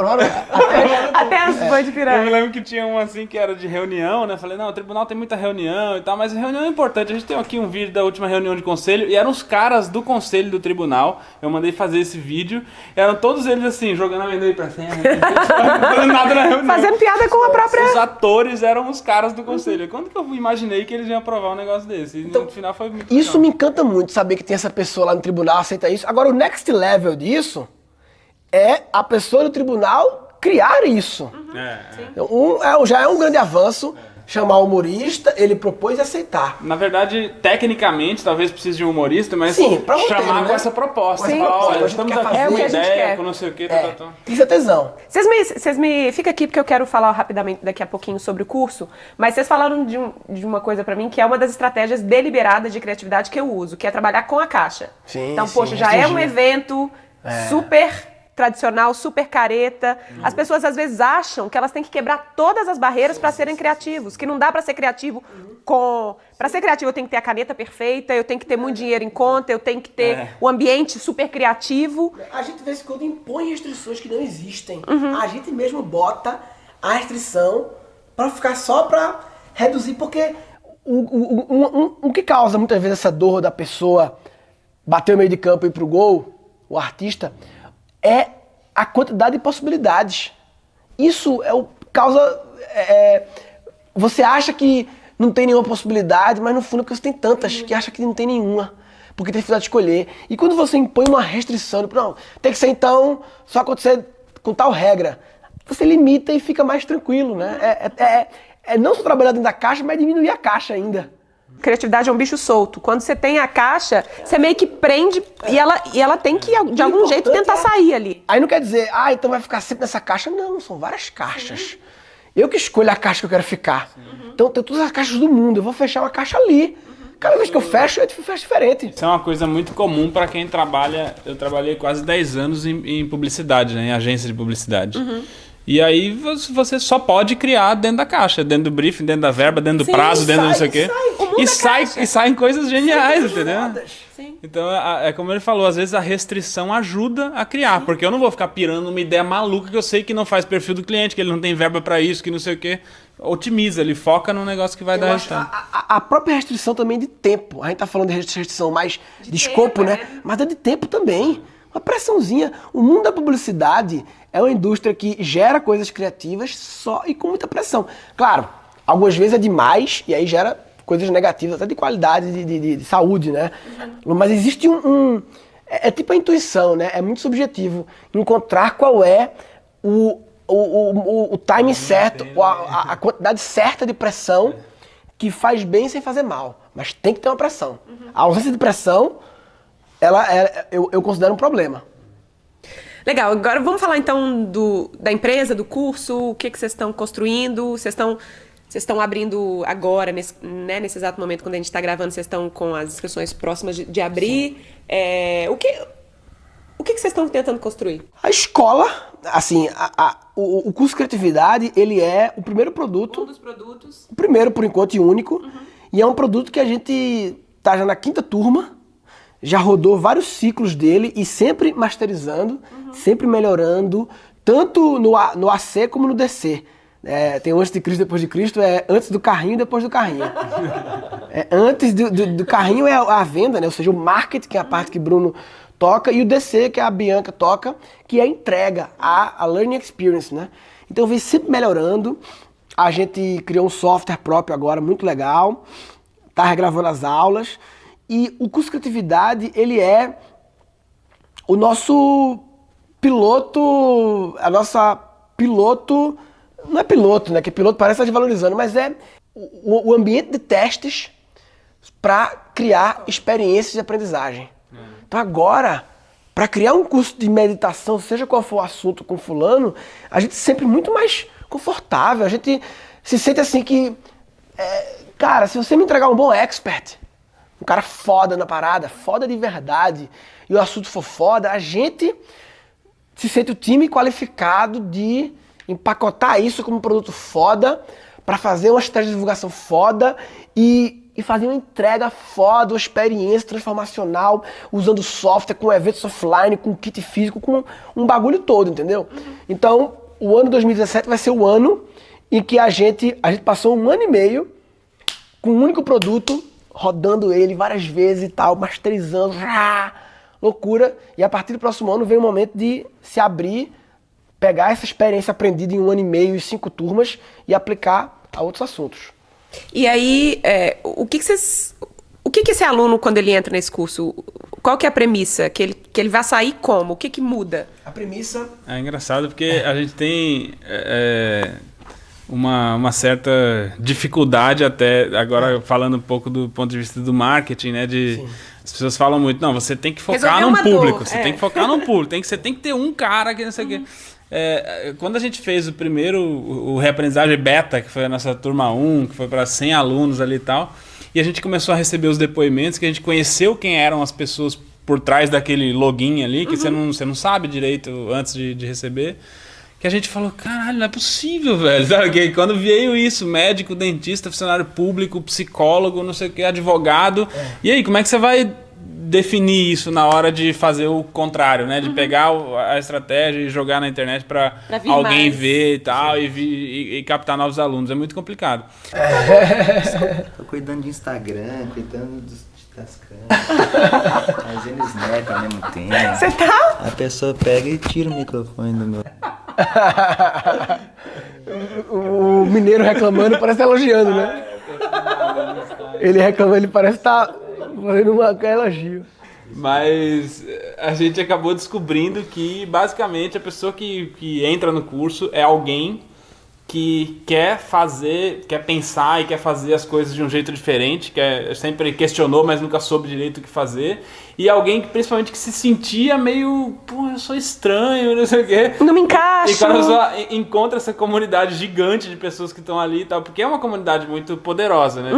Até as boi de piranha. Eu me lembro que tinha um assim que era de reunião, né? Falei, não, o tribunal tem muita reunião e tal, mas reunião é importante. A gente tem aqui um vídeo da última reunião de conselho e eram os caras do conselho do tribunal. Eu mandei fazer esse vídeo. Eram todos eles assim, jogando amendoim pra cima. Não fazendo nada na reunião. Fazendo piada com a própria... Os atores eram os caras do conselho. Quando que eu imaginei que eles iam aprovar um negócio desse? E então, no final foi muito isso legal. me encanta muito, saber que tem essa pessoa lá no tribunal, aceita isso. Agora, o next level disso é a pessoa do tribunal criar isso. Então, já é um grande avanço chamar o humorista, ele propôs e aceitar. Na verdade, tecnicamente, talvez precise de um humorista, mas sim, pra roteiro, chamar né? com essa proposta. Sim, falar, olha, a gente estamos quer aqui fazer. com uma É o que a gente ideia, quer. com não sei o que, Isso é tesão. Vocês me... Fica aqui porque eu quero falar rapidamente daqui a pouquinho sobre o curso, mas vocês falaram de uma coisa pra mim que é uma das estratégias deliberadas de criatividade que eu uso, que é trabalhar com a caixa. Sim, então, sim, poxa, já é um restringir. evento super tradicional, super careta. As pessoas às vezes acham que elas têm que quebrar todas as barreiras para serem criativos, que não dá para ser criativo com... Para ser criativo eu tenho que ter a caneta perfeita, eu tenho que ter muito dinheiro em conta, eu tenho que ter o ambiente super criativo. A gente, de vez em quando, impõe restrições que não existem. A gente mesmo bota a restrição para ficar só para reduzir, porque o que causa muitas vezes essa dor da pessoa bater o meio de campo e ir pro gol, o artista, é a quantidade de possibilidades. Isso é o causa... você acha que não tem nenhuma possibilidade, mas no fundo é porque você tem tantas que acha que não tem nenhuma. Porque tem dificuldade de escolher. E quando você impõe uma restrição, não, tem que ser então só acontecer com tal regra, você limita e fica mais tranquilo, né? Não só trabalhar dentro da caixa, mas diminuir a caixa ainda. Criatividade é um bicho solto. Quando você tem a caixa, você meio que prende e ela tem que, de algum jeito, tentar sair ali. Aí não quer dizer, então vai ficar sempre nessa caixa. Não, são várias caixas. Eu que escolho a caixa que eu quero ficar. Então tem todas as caixas do mundo, eu vou fechar uma caixa ali. Cada vez que eu fecho diferente. Isso é uma coisa muito comum para quem trabalha. Eu trabalhei quase 10 anos em publicidade, né, em agência de publicidade. E aí você só pode criar dentro da caixa, dentro do briefing, dentro da verba, dentro do prazo, dentro do não sei o quê. E saem coisas geniais, entendeu? Sim. Então, é como ele falou, às vezes a restrição ajuda a criar, porque eu não vou ficar pirando numa ideia maluca que eu sei que não faz perfil do cliente, que ele não tem verba para isso, que não sei o quê. Otimiza, ele foca num negócio que vai dar resultado. A própria restrição também de tempo. A gente tá falando de restrição mais de escopo, né? Mas é de tempo também. Uma pressãozinha. O mundo da publicidade é uma indústria que gera coisas criativas só e com muita pressão. Claro, algumas vezes é demais e aí gera coisas negativas, até de qualidade, de saúde, né? Mas existe é tipo a intuição, né? É muito subjetivo encontrar qual é o time certo, a quantidade certa de pressão que faz bem sem fazer mal. Mas tem que ter uma pressão. A ausência de pressão, eu considero um problema. Legal, agora vamos falar então da empresa, do curso, o que vocês estão construindo, vocês estão abrindo agora, nesse exato momento, quando a gente está gravando, vocês estão com as inscrições próximas de abrir. O que vocês estão tentando construir? A escola, assim, o curso de criatividade, ele é o primeiro produto. Um dos produtos. O primeiro, por enquanto, e único. E é um produto que a gente tá já na 5ª turma, já rodou vários ciclos dele e sempre masterizando, sempre melhorando, tanto no AC como no DC. Tem o antes de Cristo, depois de Cristo, é antes do carrinho e depois do carrinho. Antes do carrinho é a venda, né? Ou seja, o marketing, que é a parte que Bruno toca, e o DC, que a Bianca toca, que é a entrega, a learning experience, né? Então vem sempre melhorando. A gente criou um software próprio agora, muito legal. Tá regravando as aulas. E o curso de criatividade, ele é o nosso piloto, a nossa piloto, não é piloto, né? Que piloto parece estar desvalorizando, mas é o ambiente de testes para criar experiências de aprendizagem. Então agora, para criar um curso de meditação, seja qual for o assunto com fulano, a gente se sente muito mais confortável, a gente se sente assim que, cara, se você me entregar um bom expert, um cara foda na parada, foda de verdade, e o assunto for foda, a gente se sente o time qualificado de empacotar isso como um produto foda, para fazer uma estratégia de divulgação foda e fazer uma entrega foda, uma experiência transformacional, usando software, com eventos offline, com kit físico, com um bagulho todo, entendeu? Então, o ano 2017 vai ser o ano em que a gente passou 1 ano e meio com um único produto, rodando ele várias vezes e tal, masterizando, loucura. E a partir do próximo ano vem o momento de se abrir, pegar essa experiência aprendida em 1 ano e meio e 5 turmas e aplicar a outros assuntos. E aí, o que esse aluno, quando ele entra nesse curso, qual que é a premissa? Que ele vai sair como? O que muda? A premissa... É engraçado porque a gente tem uma certa dificuldade até, agora falando um pouco do ponto de vista do marketing, né? As pessoas falam muito, não, você tem que focar num público, você tem que focar num público, você tem que ter um cara que não sei o quê. Quando a gente fez o reaprendizagem beta, que foi a nossa turma 1, que foi para 100 alunos ali e tal, e a gente começou a receber os depoimentos, que a gente conheceu quem eram as pessoas por trás daquele login ali, que você não sabe direito antes de receber, que a gente falou, caralho, não é possível, velho. Sabe? Que quando veio isso, médico, dentista, funcionário público, psicólogo, não sei o que, advogado, e aí, como é que você vai definir isso na hora de fazer o contrário, né? De pegar a estratégia e jogar na internet para alguém ver e tal, e captar novos alunos. É muito complicado. Tô cuidando de Instagram, cuidando das câmeras, fazendo snap ao mesmo tempo. Você tá? A pessoa pega e tira o microfone do meu... O mineiro reclamando parece estar elogiando, né? Ele reclama, ele parece estar fazendo um elogio. Mas a gente acabou descobrindo que basicamente a pessoa que entra no curso é alguém que quer pensar e quer fazer as coisas de um jeito diferente, que sempre questionou, mas nunca soube direito o que fazer, e alguém que principalmente que se sentia meio, pô, eu sou estranho, não sei o quê. Não me encaixo. E quando a pessoa encontra essa comunidade gigante de pessoas que estão ali e tal, porque é uma comunidade muito poderosa, né?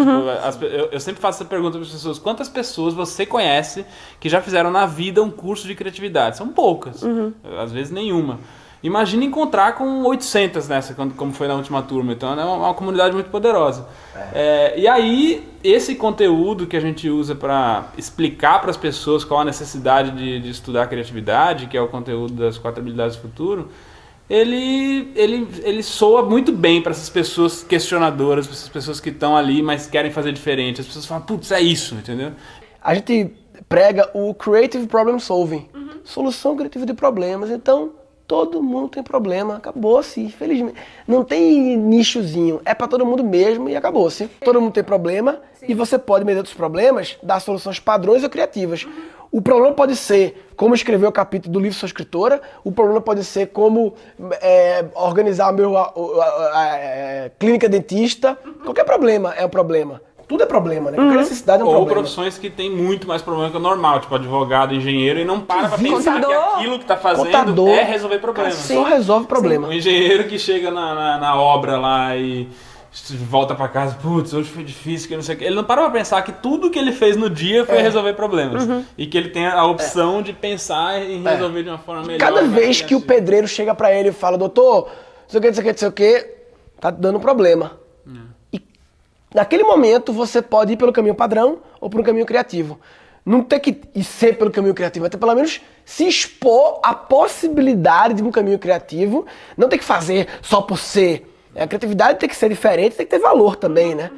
Tipo, eu sempre faço essa pergunta para as pessoas, quantas pessoas você conhece que já fizeram na vida um curso de criatividade? São poucas, às vezes nenhuma. Imagina encontrar com 800 nessa, como foi na última turma. Então é uma comunidade muito poderosa. E aí, esse conteúdo que a gente usa para explicar para as pessoas qual a necessidade de estudar criatividade, que é o conteúdo das 4 habilidades do futuro, ele soa muito bem para essas pessoas questionadoras, para essas pessoas que estão ali, mas querem fazer diferente. As pessoas falam, putz, é isso, entendeu? A gente prega o Creative Problem Solving. Solução criativa de problemas. Então, todo mundo tem problema. Acabou-se, infelizmente. Não tem nichozinho. É pra todo mundo mesmo e acabou-se. Todo mundo tem problema e você pode, mediante os problemas, dar soluções padrões ou criativas. O problema pode ser como escrever o capítulo do livro Sou Escritora. O problema pode ser como organizar a minha clínica dentista. Qualquer problema é um problema. Tudo é problema, né? Qualquer necessidade é um Ou problema. profissões que tem muito mais problema que o normal, tipo advogado, engenheiro, e não para pra pensar que Contador. aquilo que tá fazendo Contador. é resolver problemas. Só resolve problema. O engenheiro que chega na obra lá e volta pra casa, putz, hoje foi difícil, que não sei o que. Ele não para pra pensar que tudo que ele fez no dia foi resolver problemas. E que ele tem a opção de pensar em resolver de uma forma melhor. Cada mais vez que o criativa. pedreiro chega pra ele e fala, doutor, não sei o que, não sei o que, não sei o que, tá dando problema. E naquele momento você pode ir pelo caminho padrão ou por um caminho criativo. Não tem que ir ser pelo caminho criativo, até pelo menos se expor à possibilidade de um caminho criativo. Não tem que fazer só por ser. A criatividade tem que ser diferente, tem que ter valor também, né?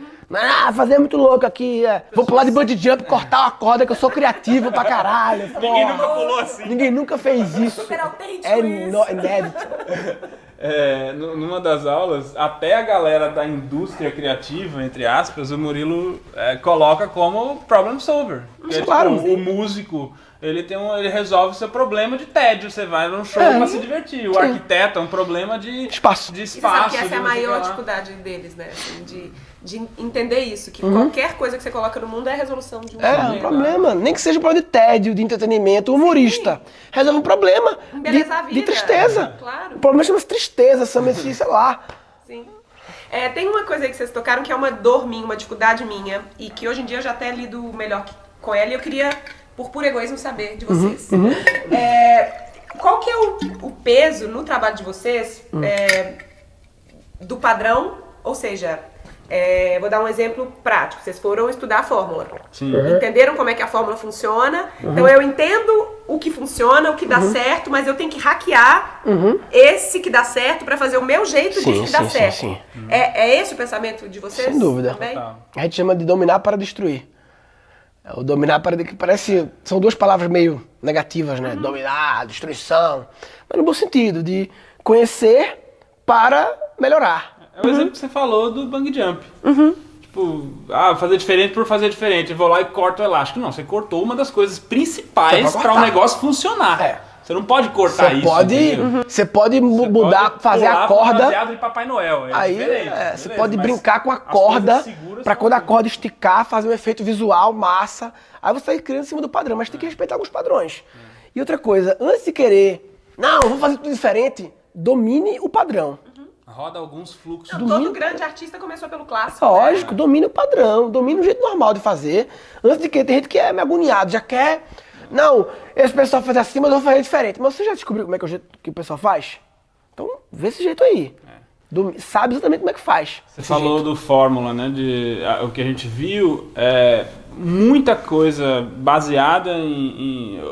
Fazer é muito louco aqui, vou pular de bungee jump, cortar uma corda que eu sou criativo pra caralho. Ninguém nunca pulou assim. Ninguém nunca fez isso. Super autêntico É isso. inédito. Numa das aulas, até a galera da indústria criativa, entre aspas, o Murilo coloca como problem solver. Que Claro. O músico, ele resolve seu problema de tédio. Você vai num show pra se divertir. O arquiteto é um problema de Espaço. De E você sabe espaço. que essa é de a não sei o que maior lá. dificuldade deles, né? Assim, de entender isso, que qualquer coisa que você coloca no mundo é a resolução de um É um problema. problema. Nem que seja um problema de tédio, de entretenimento. O humorista resolve um problema Embelezar a de vida. tristeza. Claro. O problema chama-se tristeza, chama-se, sei lá. Sim. Tem uma coisa aí que vocês tocaram que é uma dor minha, uma dificuldade minha, e que hoje em dia eu já até lido melhor com ela, e eu queria, por puro egoísmo, saber de vocês. Qual que é o peso no trabalho de vocês do padrão? Ou seja, vou dar um exemplo prático. Vocês foram estudar a fórmula. Entenderam como é que a fórmula funciona. Então eu entendo o que funciona, o que dá certo, mas eu tenho que hackear esse que dá certo pra fazer o meu jeito Sim, de que dá sim, sim, certo. sim. É esse o pensamento de vocês? Sem dúvida. Também? Total. A gente chama de dominar para destruir. O dominar para que parece. São duas palavras meio negativas, né? Dominar, destruição. Mas no bom sentido, de conhecer para melhorar. É o exemplo que você falou do bungee jump. Tipo, fazer diferente por fazer diferente. Eu vou lá e corto o elástico. Não, você cortou uma das coisas principais Você pode para o cortar. negócio funcionar. É. Você não pode cortar Você isso. pode, entendeu? você pode Você mudar, pode fazer pular a pro corda. baseado de Papai Noel. Aí diferente, você beleza, pode mas brincar com a as corda coisas seguras pra são quando a assim. corda esticar, fazer um efeito visual, massa. Aí você vai criando em cima do padrão, mas tem que respeitar alguns padrões. E outra coisa, antes de querer, não, vou fazer tudo diferente, domine o padrão. Roda alguns fluxos. Não, todo grande artista começou pelo clássico. Lógico, né? domine o padrão, domine o jeito normal de fazer. Antes de querer, tem gente que é meio agoniado, já quer. Não, esse pessoal faz assim, mas eu vou fazer diferente. Mas você já descobriu como é que é o jeito que o pessoal faz? Então, vê esse jeito aí. Sabe exatamente como é que faz. Você falou do fórmula, né? O que a gente viu é muita coisa baseada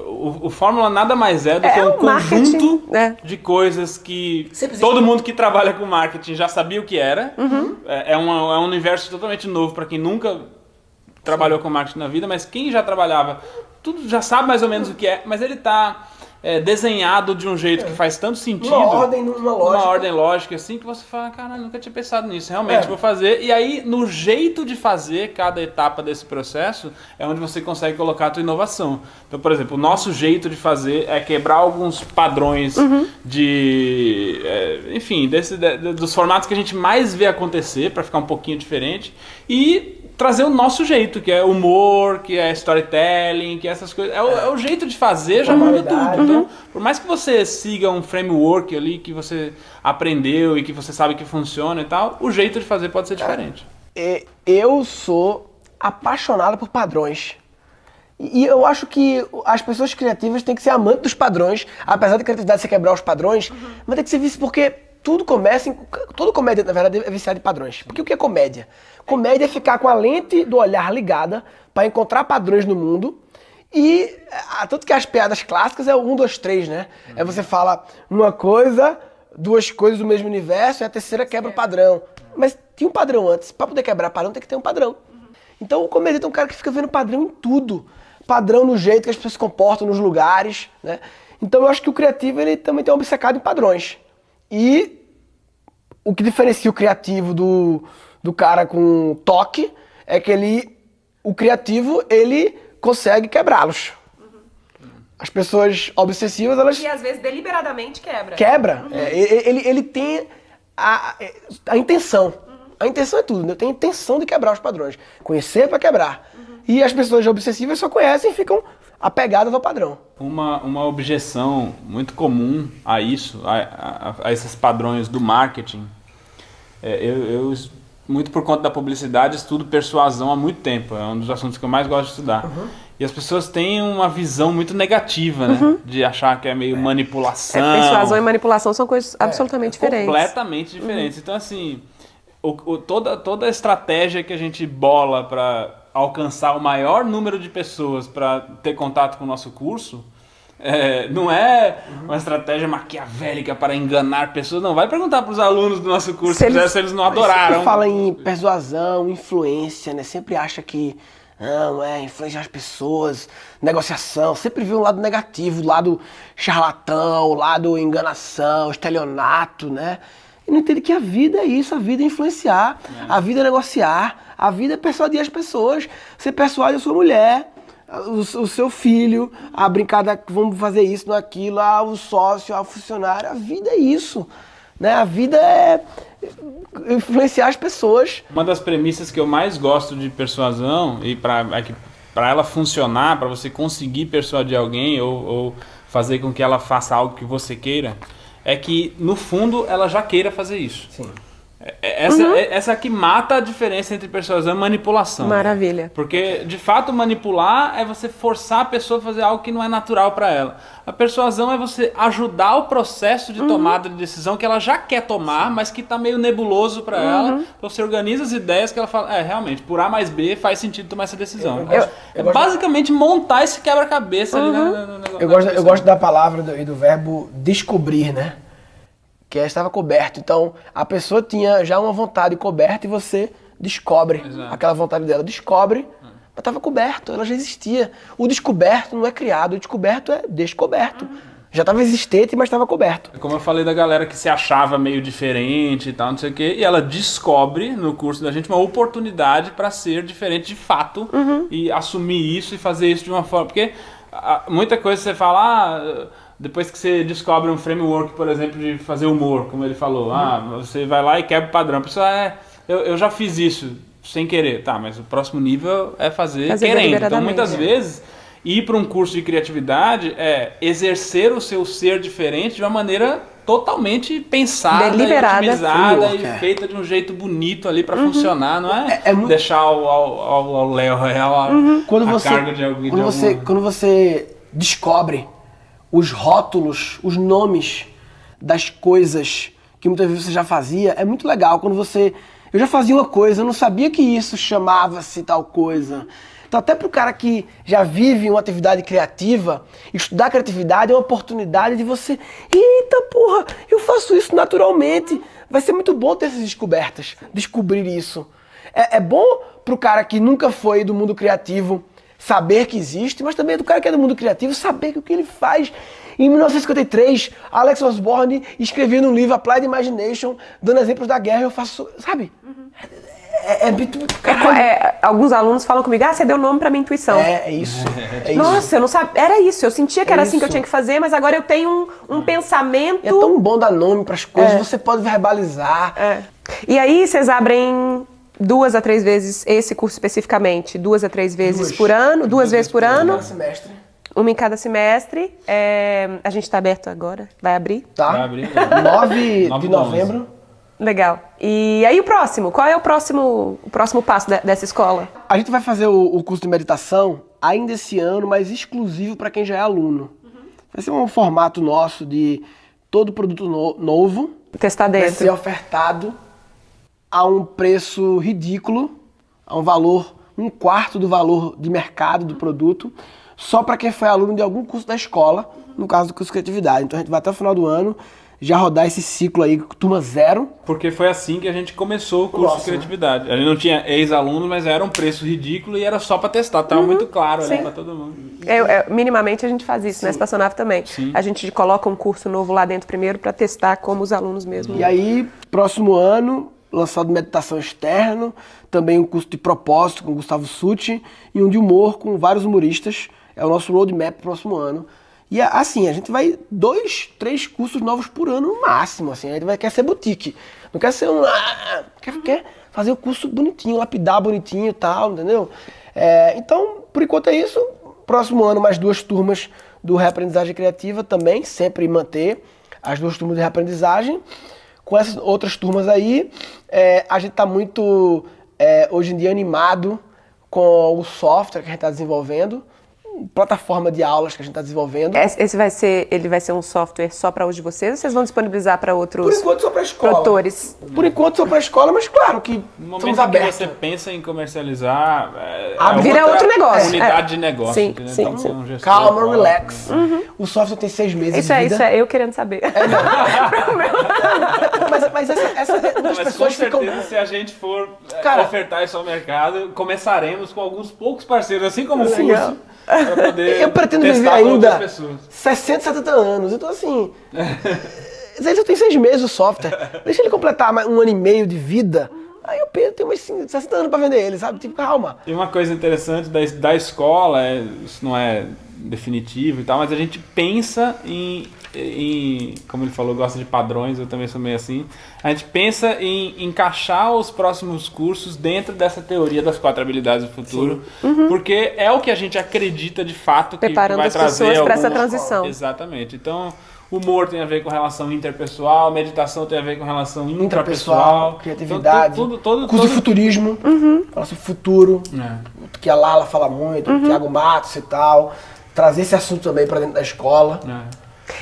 o fórmula nada mais é do que um o marketing, conjunto né? de coisas que Sempre todo existe. mundo que trabalha com marketing já sabia o que era. É um universo totalmente novo para quem nunca trabalhou com marketing na vida, mas quem já trabalhava, tudo já sabe mais ou menos o que é, mas ele tá desenhado de um jeito que faz tanto sentido. Uma ordem, uma lógica. Uma ordem lógica, assim, que você fala, caralho, nunca tinha pensado nisso, realmente vou fazer. E aí, no jeito de fazer cada etapa desse processo, é onde você consegue colocar a tua inovação. Então, por exemplo, o nosso jeito de fazer é quebrar alguns padrões enfim, dos formatos que a gente mais vê acontecer, para ficar um pouquinho diferente, e trazer o nosso jeito, que é humor, que é storytelling, que é essas coisas. É o jeito de fazer, já muda tudo. Então, por mais que você siga um framework ali que você aprendeu e que você sabe que funciona e tal, o jeito de fazer pode ser diferente. Eu sou apaixonado por padrões. E eu acho que as pessoas criativas têm que ser amantes dos padrões, apesar da criatividade ser quebrar os padrões, mas tem que ser visto porque tudo começa, todo comédia, na verdade, é viciado em padrões. Porque o que é comédia? Comédia é ficar com a lente do olhar ligada para encontrar padrões no mundo. E tanto que as piadas clássicas é o 1, 2, 3, né? É você fala uma coisa, duas coisas do mesmo universo, e a terceira quebra o padrão. Mas tinha um padrão antes. Para poder quebrar padrão, tem que ter um padrão. Então o comediante é um cara que fica vendo padrão em tudo. padrão no jeito que as pessoas se comportam nos lugares, né? Então eu acho que o criativo ele também tem obcecado em padrões. E o que diferencia o criativo do cara com toque é que o criativo ele consegue quebrá-los. As pessoas obsessivas, elas... E às vezes deliberadamente quebra. Quebra. Ele tem a intenção. A intenção é tudo, né? Tem a intenção de quebrar os padrões. Conhecer para quebrar. E as pessoas obsessivas só conhecem e ficam apegadas ao padrão. Uma objeção muito comum a isso, a esses padrões do marketing, eu, muito por conta da publicidade, estudo persuasão há muito tempo. É um dos assuntos que eu mais gosto de estudar. E as pessoas têm uma visão muito negativa, né? De achar que é meio manipulação. Persuasão e manipulação são coisas absolutamente diferentes. Completamente diferentes. Então, assim, toda a estratégia que a gente bola para alcançar o maior número de pessoas para ter contato com o nosso curso, não é uma estratégia maquiavélica para enganar pessoas. Não, vai perguntar para os alunos do nosso curso se eles não adoraram. Sempre fala em persuasão, influência, né? Sempre acha que não, influenciar as pessoas, negociação. Sempre vê um lado negativo, o lado charlatão, o lado enganação, estelionato, né? E não entende que a vida é isso, a vida é influenciar, a vida é negociar, a vida é persuadir as pessoas. Você persuade a sua mulher, o seu filho, a brincadeira, vamos fazer isso, não aquilo, o sócio, o funcionário. A vida é isso, né? A vida é influenciar as pessoas. Uma das premissas que eu mais gosto de persuasão, e para ela funcionar, para você conseguir persuadir alguém ou fazer com que ela faça algo que você queira, é que, no fundo, ela já queira fazer isso. Sim. Essa que mata a diferença entre persuasão e manipulação. Maravilha. Porque, de fato, manipular é você forçar a pessoa a fazer algo que não é natural para ela. A persuasão é você ajudar o processo de tomada de decisão que ela já quer tomar, mas que está meio nebuloso para ela. Então você organiza as ideias que ela fala, realmente, por A mais B faz sentido tomar essa decisão. Basicamente montar esse quebra-cabeça ali no negócio. Eu gosto da palavra e do verbo descobrir, né? Que estava coberto. Então, a pessoa tinha já uma vontade coberta e você descobre aquela vontade dela. Descobre, mas estava coberto, ela já existia. O descoberto não é criado, o descoberto é descoberto. Já estava existente, mas estava coberto. Como eu falei da galera que se achava meio diferente e tal, não sei o quê, e ela descobre no curso da gente uma oportunidade para ser diferente de fato e assumir isso e fazer isso de uma forma... Porque muita coisa você fala... Depois que você descobre um framework, por exemplo, de fazer humor, como ele falou, você vai lá e quebra o padrão. A pessoa, eu já fiz isso sem querer. Tá, mas o próximo nível é fazer querendo. Então, muitas vezes, ir para um curso de criatividade é exercer o seu ser diferente de uma maneira totalmente pensada, deliberada, otimizada e feita de um jeito bonito ali para funcionar. Não é deixar ao Léo real a carga de alguém. Quando você descobre os rótulos, os nomes das coisas que muitas vezes você já fazia, é muito legal. Quando eu já fazia uma coisa, eu não sabia que isso chamava-se tal coisa. Então até para o cara que já vive uma atividade criativa, estudar criatividade é uma oportunidade de você... Eita porra, eu faço isso naturalmente. Vai ser muito bom ter essas descobertas, descobrir isso. É bom para o cara que nunca foi do mundo criativo saber que existe, mas também do cara que é do mundo criativo saber que o que ele faz. Em 1953, Alex Osborne escrevia no livro Applied Imagination, dando exemplos da guerra, eu faço, sabe? Alguns alunos falam comigo, você deu nome pra minha intuição. É isso. Nossa, eu não sabia, era isso, eu sentia que era assim que eu tinha que fazer, mas agora eu tenho um pensamento... É tão bom dar nome pras coisas, você pode verbalizar. E aí vocês abrem 2 a 3 vezes esse curso especificamente, 2 a 3 vezes por ano, 2 vezes por ano. Cada semestre. Uma em cada semestre. A gente tá aberto agora, vai abrir. Tá. Vai abrir, 9 de novembro. Legal. E aí o próximo? Qual é o próximo passo dessa escola? A gente vai fazer o curso de meditação ainda esse ano, mas exclusivo para quem já é aluno. Vai ser um formato nosso de todo produto novo. Testar dentro. Vai ser ofertado a um preço ridículo, a um valor, 1/4 do valor de mercado do produto, só para quem foi aluno de algum curso da escola, no caso do curso de criatividade. Então a gente vai até o final do ano já rodar esse ciclo aí, turma 0. Porque foi assim que a gente começou o curso de criatividade. A gente não tinha ex-alunos, mas era um preço ridículo e era só para testar. Tava muito claro ali para todo mundo. Minimamente a gente faz isso, na Espaçonave também. Sim. A gente coloca um curso novo lá dentro primeiro para testar como os alunos mesmo. E aí, próximo ano, lançado meditação externo, também um curso de propósito com o Gustavo Sutti e um de humor com vários humoristas. É o nosso roadmap pro próximo ano. E assim, a gente vai 2, 3 cursos novos por ano no máximo, assim. A gente quer ser boutique. Não quer ser quer fazer o curso bonitinho, lapidar bonitinho e tal, entendeu? Então, por enquanto é isso. Próximo ano, mais 2 turmas do Reaprendizagem Criativa também, sempre manter as 2 turmas de reaprendizagem. Com essas outras turmas aí, a gente tá muito, hoje em dia, animado com o software que a gente está desenvolvendo, plataforma de aulas que a gente está desenvolvendo. Ele vai ser um software só para uso de vocês ou vocês vão disponibilizar para outros Por enquanto só para a escola. produtores? Por enquanto só para a escola, mas claro que No estamos momento em que abertos. você pensa em comercializar, vira outro negócio. Unidade de negócio. Sim, entendeu? sim, Então, sim. um gestor Calma, próprio, relax. né? O software tem 6 meses Isso de vida. é eu querendo saber. Mas as Mas com pessoas ficam... certeza, se a gente for Cara, ofertar isso ao mercado, começaremos com alguns poucos parceiros, assim como o Legal. curso, para poder Eu pretendo viver testar com outras ainda pessoas. 60, 70 anos. Então, assim, ele só tem 6 meses o software. Deixa ele completar um ano e meio de vida. Aí eu tenho mais 60 anos pra vender ele, sabe? Tipo, calma. E uma coisa interessante da escola, isso não é definitivo e tal, mas a gente pensa em, como ele falou, gosta de padrões, eu também sou meio assim. A gente pensa em encaixar os próximos cursos dentro dessa teoria das 4 habilidades do futuro, porque é o que a gente acredita de fato que Preparando vai as trazer pessoas para essa algum- transição. Exatamente. Então, humor tem a ver com relação interpessoal, meditação tem a ver com relação Intrapessoal, intrapessoal, criatividade, Então, curso de futurismo, fala sobre futuro, É. que a Lala fala muito, o Thiago Matos e tal. Trazer esse assunto também pra dentro da escola.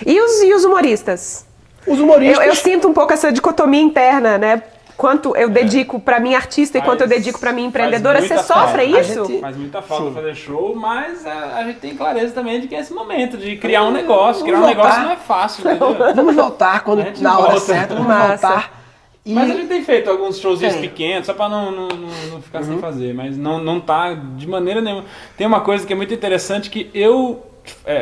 E os humoristas? Os humoristas... Eu sinto um pouco essa dicotomia interna, né? Quanto eu dedico pra mim artista e quanto eu Faz- dedico pra mim faz empreendedora. muita Você sofre falta. isso? A gente- Faz muita falta Sim. fazer show, mas a gente tem clareza também de que é esse momento de criar um negócio. Criar um Vamos negócio voltar. não é fácil, entendeu? Vamos voltar quando A gente na hora volta. certa, vamos Massa. voltar. E Mas a gente tem feito alguns showzinhos Tem. pequenos, só pra não ficar sem fazer, mas não tá de maneira nenhuma. Tem uma coisa que é muito interessante que eu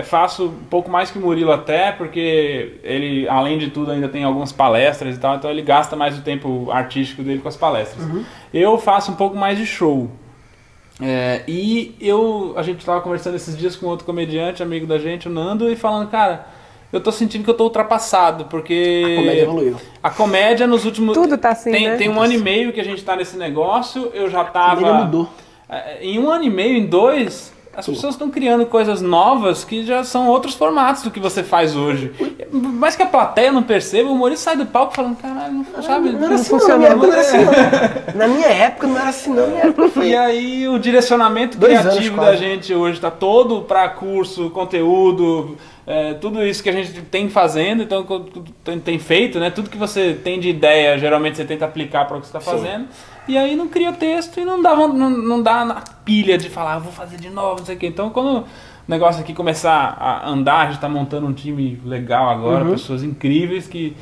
faço um pouco mais que o Murilo até, porque ele, além de tudo, ainda tem algumas palestras e tal, então ele gasta mais o tempo artístico dele com as palestras. Eu faço um pouco mais de show. A gente tava conversando esses dias com outro comediante, amigo da gente, o Nando, e falando, cara, eu tô sentindo que eu tô ultrapassado, porque... A comédia evoluiu. A comédia nos últimos... Tudo tá assim, tem, né? Tem 1 ano e meio que a gente tá nesse negócio, eu já A tava... comédia mudou. Em 1 ano e meio, em 2... As pessoas estão criando coisas novas que já são outros formatos do que você faz hoje. Mas que a plateia não perceba, o humorista sai do palco falando, caralho, não sabe, Não era assim, funciona, não. Na minha época não era assim, não. Na minha época não era assim, não. Na minha época foi... E aí o direcionamento 2 anos criativo quase. da gente hoje está todo para curso, conteúdo, tudo isso que a gente tem fazendo, então tem feito, né? Tudo que você tem de ideia, geralmente você tenta aplicar para o que você está fazendo. E aí não cria texto e não dá na pilha de falar, vou fazer de novo, não sei o quê. Então quando o negócio aqui começar a andar, a gente está montando um time legal agora, pessoas incríveis que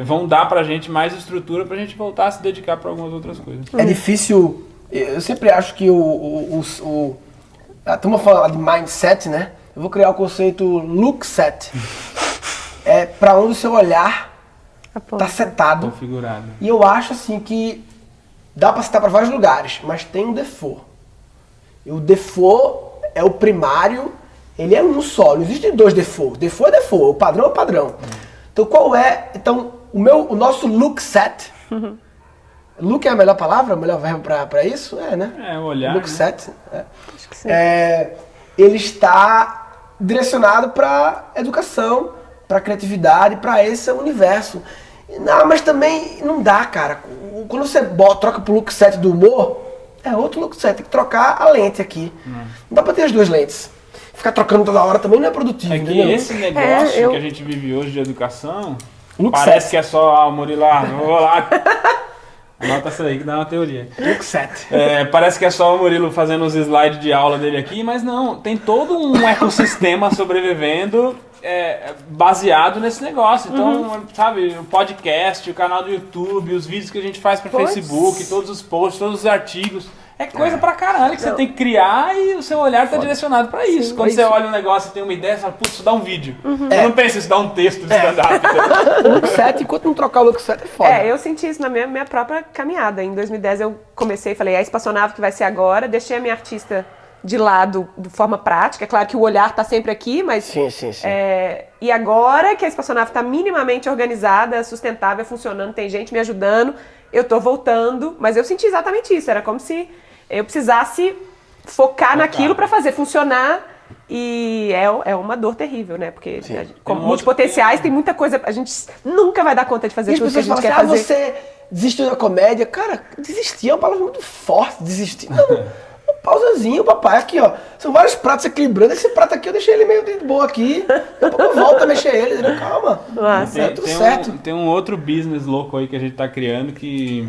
vão dar pra gente mais estrutura pra gente voltar a se dedicar para algumas outras coisas. É difícil, eu sempre acho que a turma fala de mindset, né? Eu vou criar o conceito look set. É pra onde o seu olhar tá setado. Configurado. E eu acho assim que dá pra citar pra vários lugares, mas tem um default. E o default é o primário, ele é um só, não existe 2 default. Default é default, o padrão é o padrão. Então qual é? Então o nosso look set. Look é a melhor palavra, o melhor verbo pra isso? É, né? Olhar. Look né? set. Acho que sim. Ele está direcionado para educação, para criatividade, para esse universo. Não, mas também não dá, cara. Quando você troca pro look set do humor, é outro look set. Tem que trocar a lente aqui. Não dá pra ter as 2 lentes. Ficar trocando toda hora também não é produtivo, É que entendeu? esse negócio eu- que a gente vive hoje de educação, Look parece set. que é só o Murilo lá, eu vou lá. Anota isso aí que dá uma teoria. Look set. Parece que é só o Murilo fazendo os slides de aula dele aqui, mas não, tem todo um ecossistema sobrevivendo baseado nesse negócio. Então, sabe, o podcast, o canal do YouTube, os vídeos que a gente faz para Facebook, todos os posts, todos os artigos. É coisa pra caralho que você tem que criar e o seu olhar tá direcionado pra isso. Quando você olha um negócio e tem uma ideia, você fala, putz, isso dá um vídeo. Você não pensa isso dá um texto de stand-up. O look set, enquanto não trocar o look set, é foda. Eu senti isso na minha própria caminhada. Em 2010 eu comecei, falei, a espaçonave que vai ser agora, deixei a minha artista de lado de forma prática. É claro que o olhar tá sempre aqui, mas... Sim. E agora que a espaçonave tá minimamente organizada, sustentável, funcionando, tem gente me ajudando, eu tô voltando, mas eu senti exatamente isso. Era como se eu precisasse focar naquilo para fazer funcionar e é uma dor terrível, né? Porque como multipotenciais tem muita coisa, a gente nunca vai dar conta de fazer tudo que a gente quer fazer. Você desistiu da comédia? Cara, desistir é uma palavra muito forte, desistir. Não, uma pausazinha, papai, aqui ó, são vários pratos equilibrando, esse prato aqui eu deixei ele meio de boa aqui, daqui a pouco eu volto a mexer ele, entendeu? Calma, tudo certo. Tem um outro business louco aí que a gente tá criando que...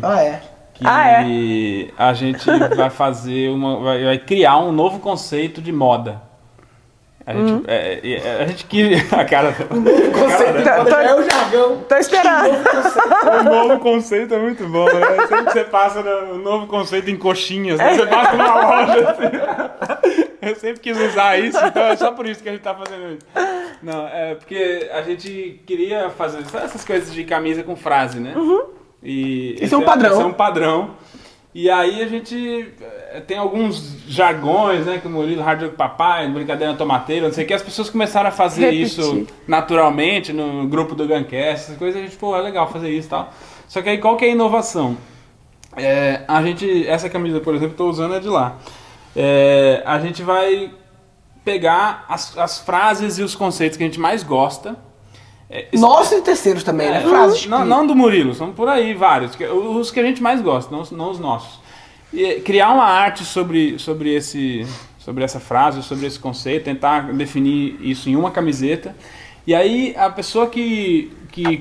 a gente vai fazer vai criar um novo conceito de moda. A gente queria a cara é o jargão. Tô esperando. O novo conceito é muito bom, né? Sempre que você passa o novo conceito em coxinhas, né? Você passa numa loja assim. Eu sempre quis usar isso, então é só por isso que a gente tá fazendo isso. Não, é porque a gente queria fazer essas coisas de camisa com frase, né? E esse é um padrão. Esse é um padrão. E aí a gente tem alguns jargões, né? Como o Murilo, Hard Rock Papai, Brincadeira na Tomateira, não sei o que. As pessoas começaram a fazer isso naturalmente no grupo do Guncast, essas coisas. A gente, é legal fazer isso e tal. Só que aí qual que é a inovação? Essa camisa, por exemplo, estou usando é de lá. A gente vai pegar as frases e os conceitos que a gente mais gosta. Nossos e terceiros também, né? Frases. Não do Murilo, são por aí vários. Os que a gente mais gosta, não os nossos. E criar uma arte sobre essa frase, sobre esse conceito, tentar definir isso em uma camiseta. E aí a pessoa que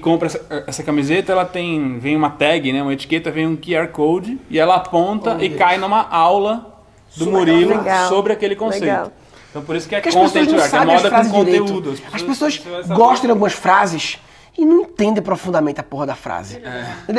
compra essa camiseta, ela vem uma tag, né? Uma etiqueta, vem um QR Code e ela aponta e cai numa aula do Murilo sobre aquele conceito. Legal. Então por isso que é content work, é moda com conteúdo. As pessoas gostam de algumas frases e não entendem profundamente a porra da frase.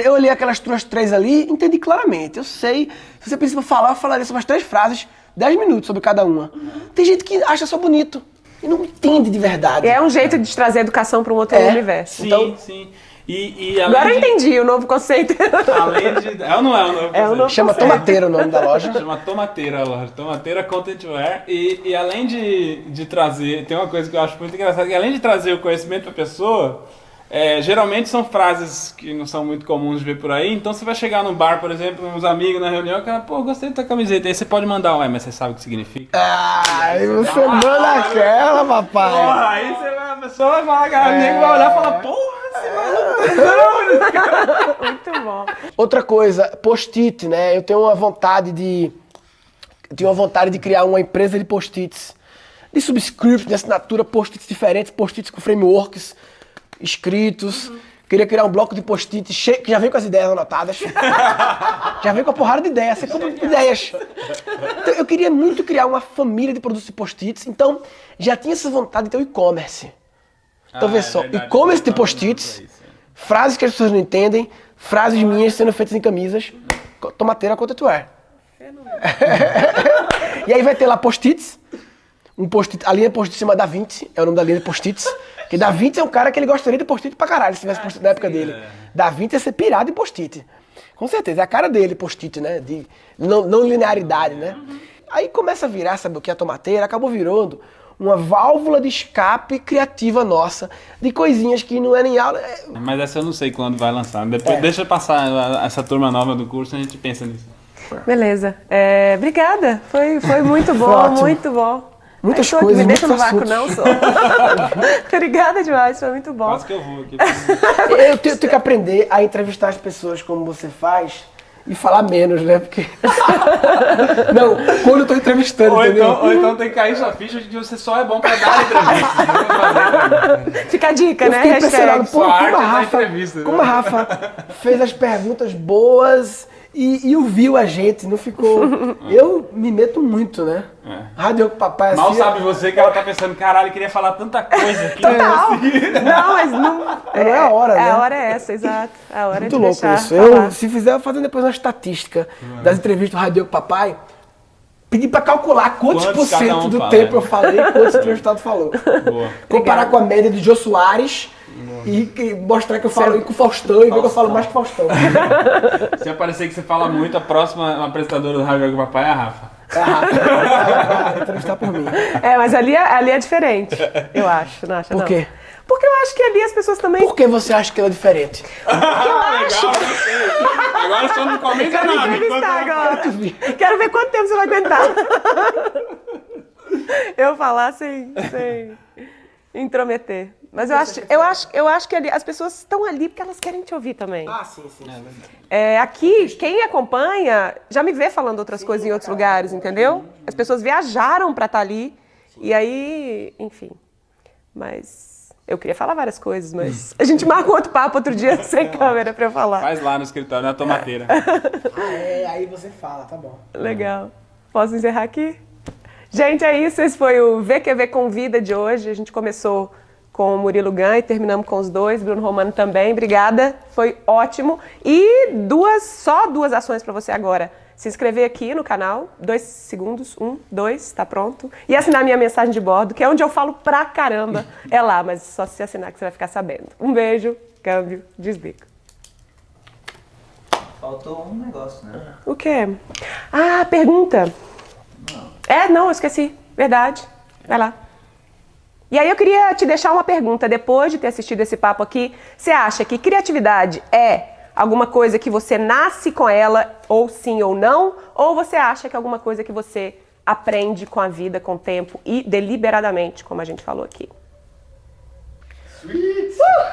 Eu olhei aquelas 3 ali, entendi claramente. Eu sei, se você precisa falar, eu falaria sobre as 3 frases, 10 minutos sobre cada uma. Tem gente que acha só bonito e não entende de verdade. É um jeito de trazer educação para um outro universo. Sim. E agora eu entendi o novo conceito. Além de... É ou não é o novo conceito? Chama Tomateira o nome da loja. Chama Tomateira a loja. Tomateira Content Wear. E além de trazer... Tem uma coisa que eu acho muito engraçada. Que além de trazer o conhecimento para a pessoa... geralmente são frases que não são muito comuns de ver por aí. Então você vai chegar num bar, por exemplo, uns amigos na reunião, o cara, gostei da tua camiseta. Aí você pode mandar, mas você sabe o que significa? Aí você manda aquela, papai. Porra, aí a pessoa vai falar, cara, o nego vai olhar e falar, porra, muito bom. Outra coisa, post-it, né? Eu tenho uma vontade de criar uma empresa de post-its, de subscript, de assinatura, post-its diferentes, post-its com frameworks escritos. Queria criar um bloco de post-it que já vem com as ideias anotadas. Já vem com a porrada de ideias, você compra ideias. Então, eu queria muito criar uma família de produtos de post-its, então já tinha essa vontade de ter o e-commerce. Então vê só, e-commerce de post-its, frases que as pessoas não entendem, frases minhas sendo feitas em camisas, Tomateira Content Wear. E aí vai ter lá post-its, a linha de post-its chama Da Vinci, é o nome da linha de post-its. Porque Da Vinci é um cara que ele gostaria de post-it pra caralho, se tivesse post-it na época dele. Da Vinci ia ser pirado em post-it. Com certeza, é a cara dele, post-it, né? De não linearidade, né? Aí começa a virar, sabe o que? A Tomateira acabou virando uma válvula de escape criativa nossa, de coisinhas que não é nem aula. Mas essa eu não sei quando vai lançar. Depois deixa passar essa turma nova do curso, a gente pensa nisso. Beleza. Obrigada. Foi muito bom, muito bom. Muitas coisas, me deixa no muitos vácuo, não, sou. Obrigada demais, foi muito bom. Quase que eu vou aqui. Eu tenho que aprender a entrevistar as pessoas como você faz e falar menos, né? Porque... Não, quando eu tô entrevistando, entendeu? Ou então tem que cair sua ficha de que você só é bom pra dar entrevista. Fica a dica, Eu né? fiquei impressionado Hashtag. por Sua arte como a é da Rafa, entrevista, né? como a Rafa fez as perguntas boas e ouviu a gente, não ficou... Eu me meto muito, né? Rádio com Papai Mal assim... sabe você que ela tá pensando, caralho, eu queria falar tanta coisa aqui. Total. Não, mas não... é a hora, né? A hora é essa, exato. A hora Muito é de louco deixar isso. falar. Se fizer, eu vou fazer depois uma estatística das entrevistas do Rádio com Papai. Pedir pra calcular quantos Quantos por cada cento um do fala, tempo né? eu falei e quantos o entrevistado falou. Boa. Comparar com a média do Jô Soares e mostrar que eu falo com o Faustão e ver que eu falo mais que o Faustão. Se aparecer que você fala muito, a próxima apresentadora do Rádio com Papai é a Rafa. Vai entrevistar por mim. É, mas ali é diferente, eu acho. Não acha, Por não? quê? Porque eu acho que ali as pessoas também... Por que você acha que ela é diferente? Legal, agora só não comenta Quero nada. entrevistar agora. Quero ver quanto tempo você vai aguentar. Eu falar sem intrometer. Mas eu acho que ali, as pessoas estão ali porque elas querem te ouvir também. Ah, sim. Aqui, quem acompanha já me vê falando outras coisas em outros lugares, entendeu? As pessoas viajaram pra estar ali. E aí, enfim. Mas eu queria falar várias coisas, mas a gente marca um outro papo outro dia sem câmera pra eu falar. Faz lá no escritório, na tomateira. Aí você fala, tá bom. Legal. Posso encerrar aqui? Gente, é isso. Esse foi o VQV Convida de hoje. A gente começou com o Murilo Gun e terminamos com os dois. Bruno Romano também. Obrigada. Foi ótimo. E só duas ações para você agora. Se inscrever aqui no canal. 2 segundos. 1, 2, tá pronto. E assinar minha mensagem de bordo, que é onde eu falo pra caramba. É lá, mas só se assinar que você vai ficar sabendo. Um beijo. Câmbio. Desliga. Faltou um negócio, né? O quê? Ah, pergunta. Não, eu esqueci. Verdade. Vai lá. E aí eu queria te deixar uma pergunta. Depois de ter assistido esse papo aqui, você acha que criatividade é alguma coisa que você nasce com ela, ou sim ou não? Ou você acha que é alguma coisa que você aprende com a vida, com o tempo e deliberadamente, como a gente falou aqui?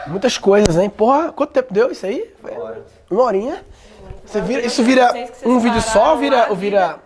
Muitas coisas, hein? Porra, quanto tempo deu isso aí? Uma horinha. Isso vira um vídeo só ou vira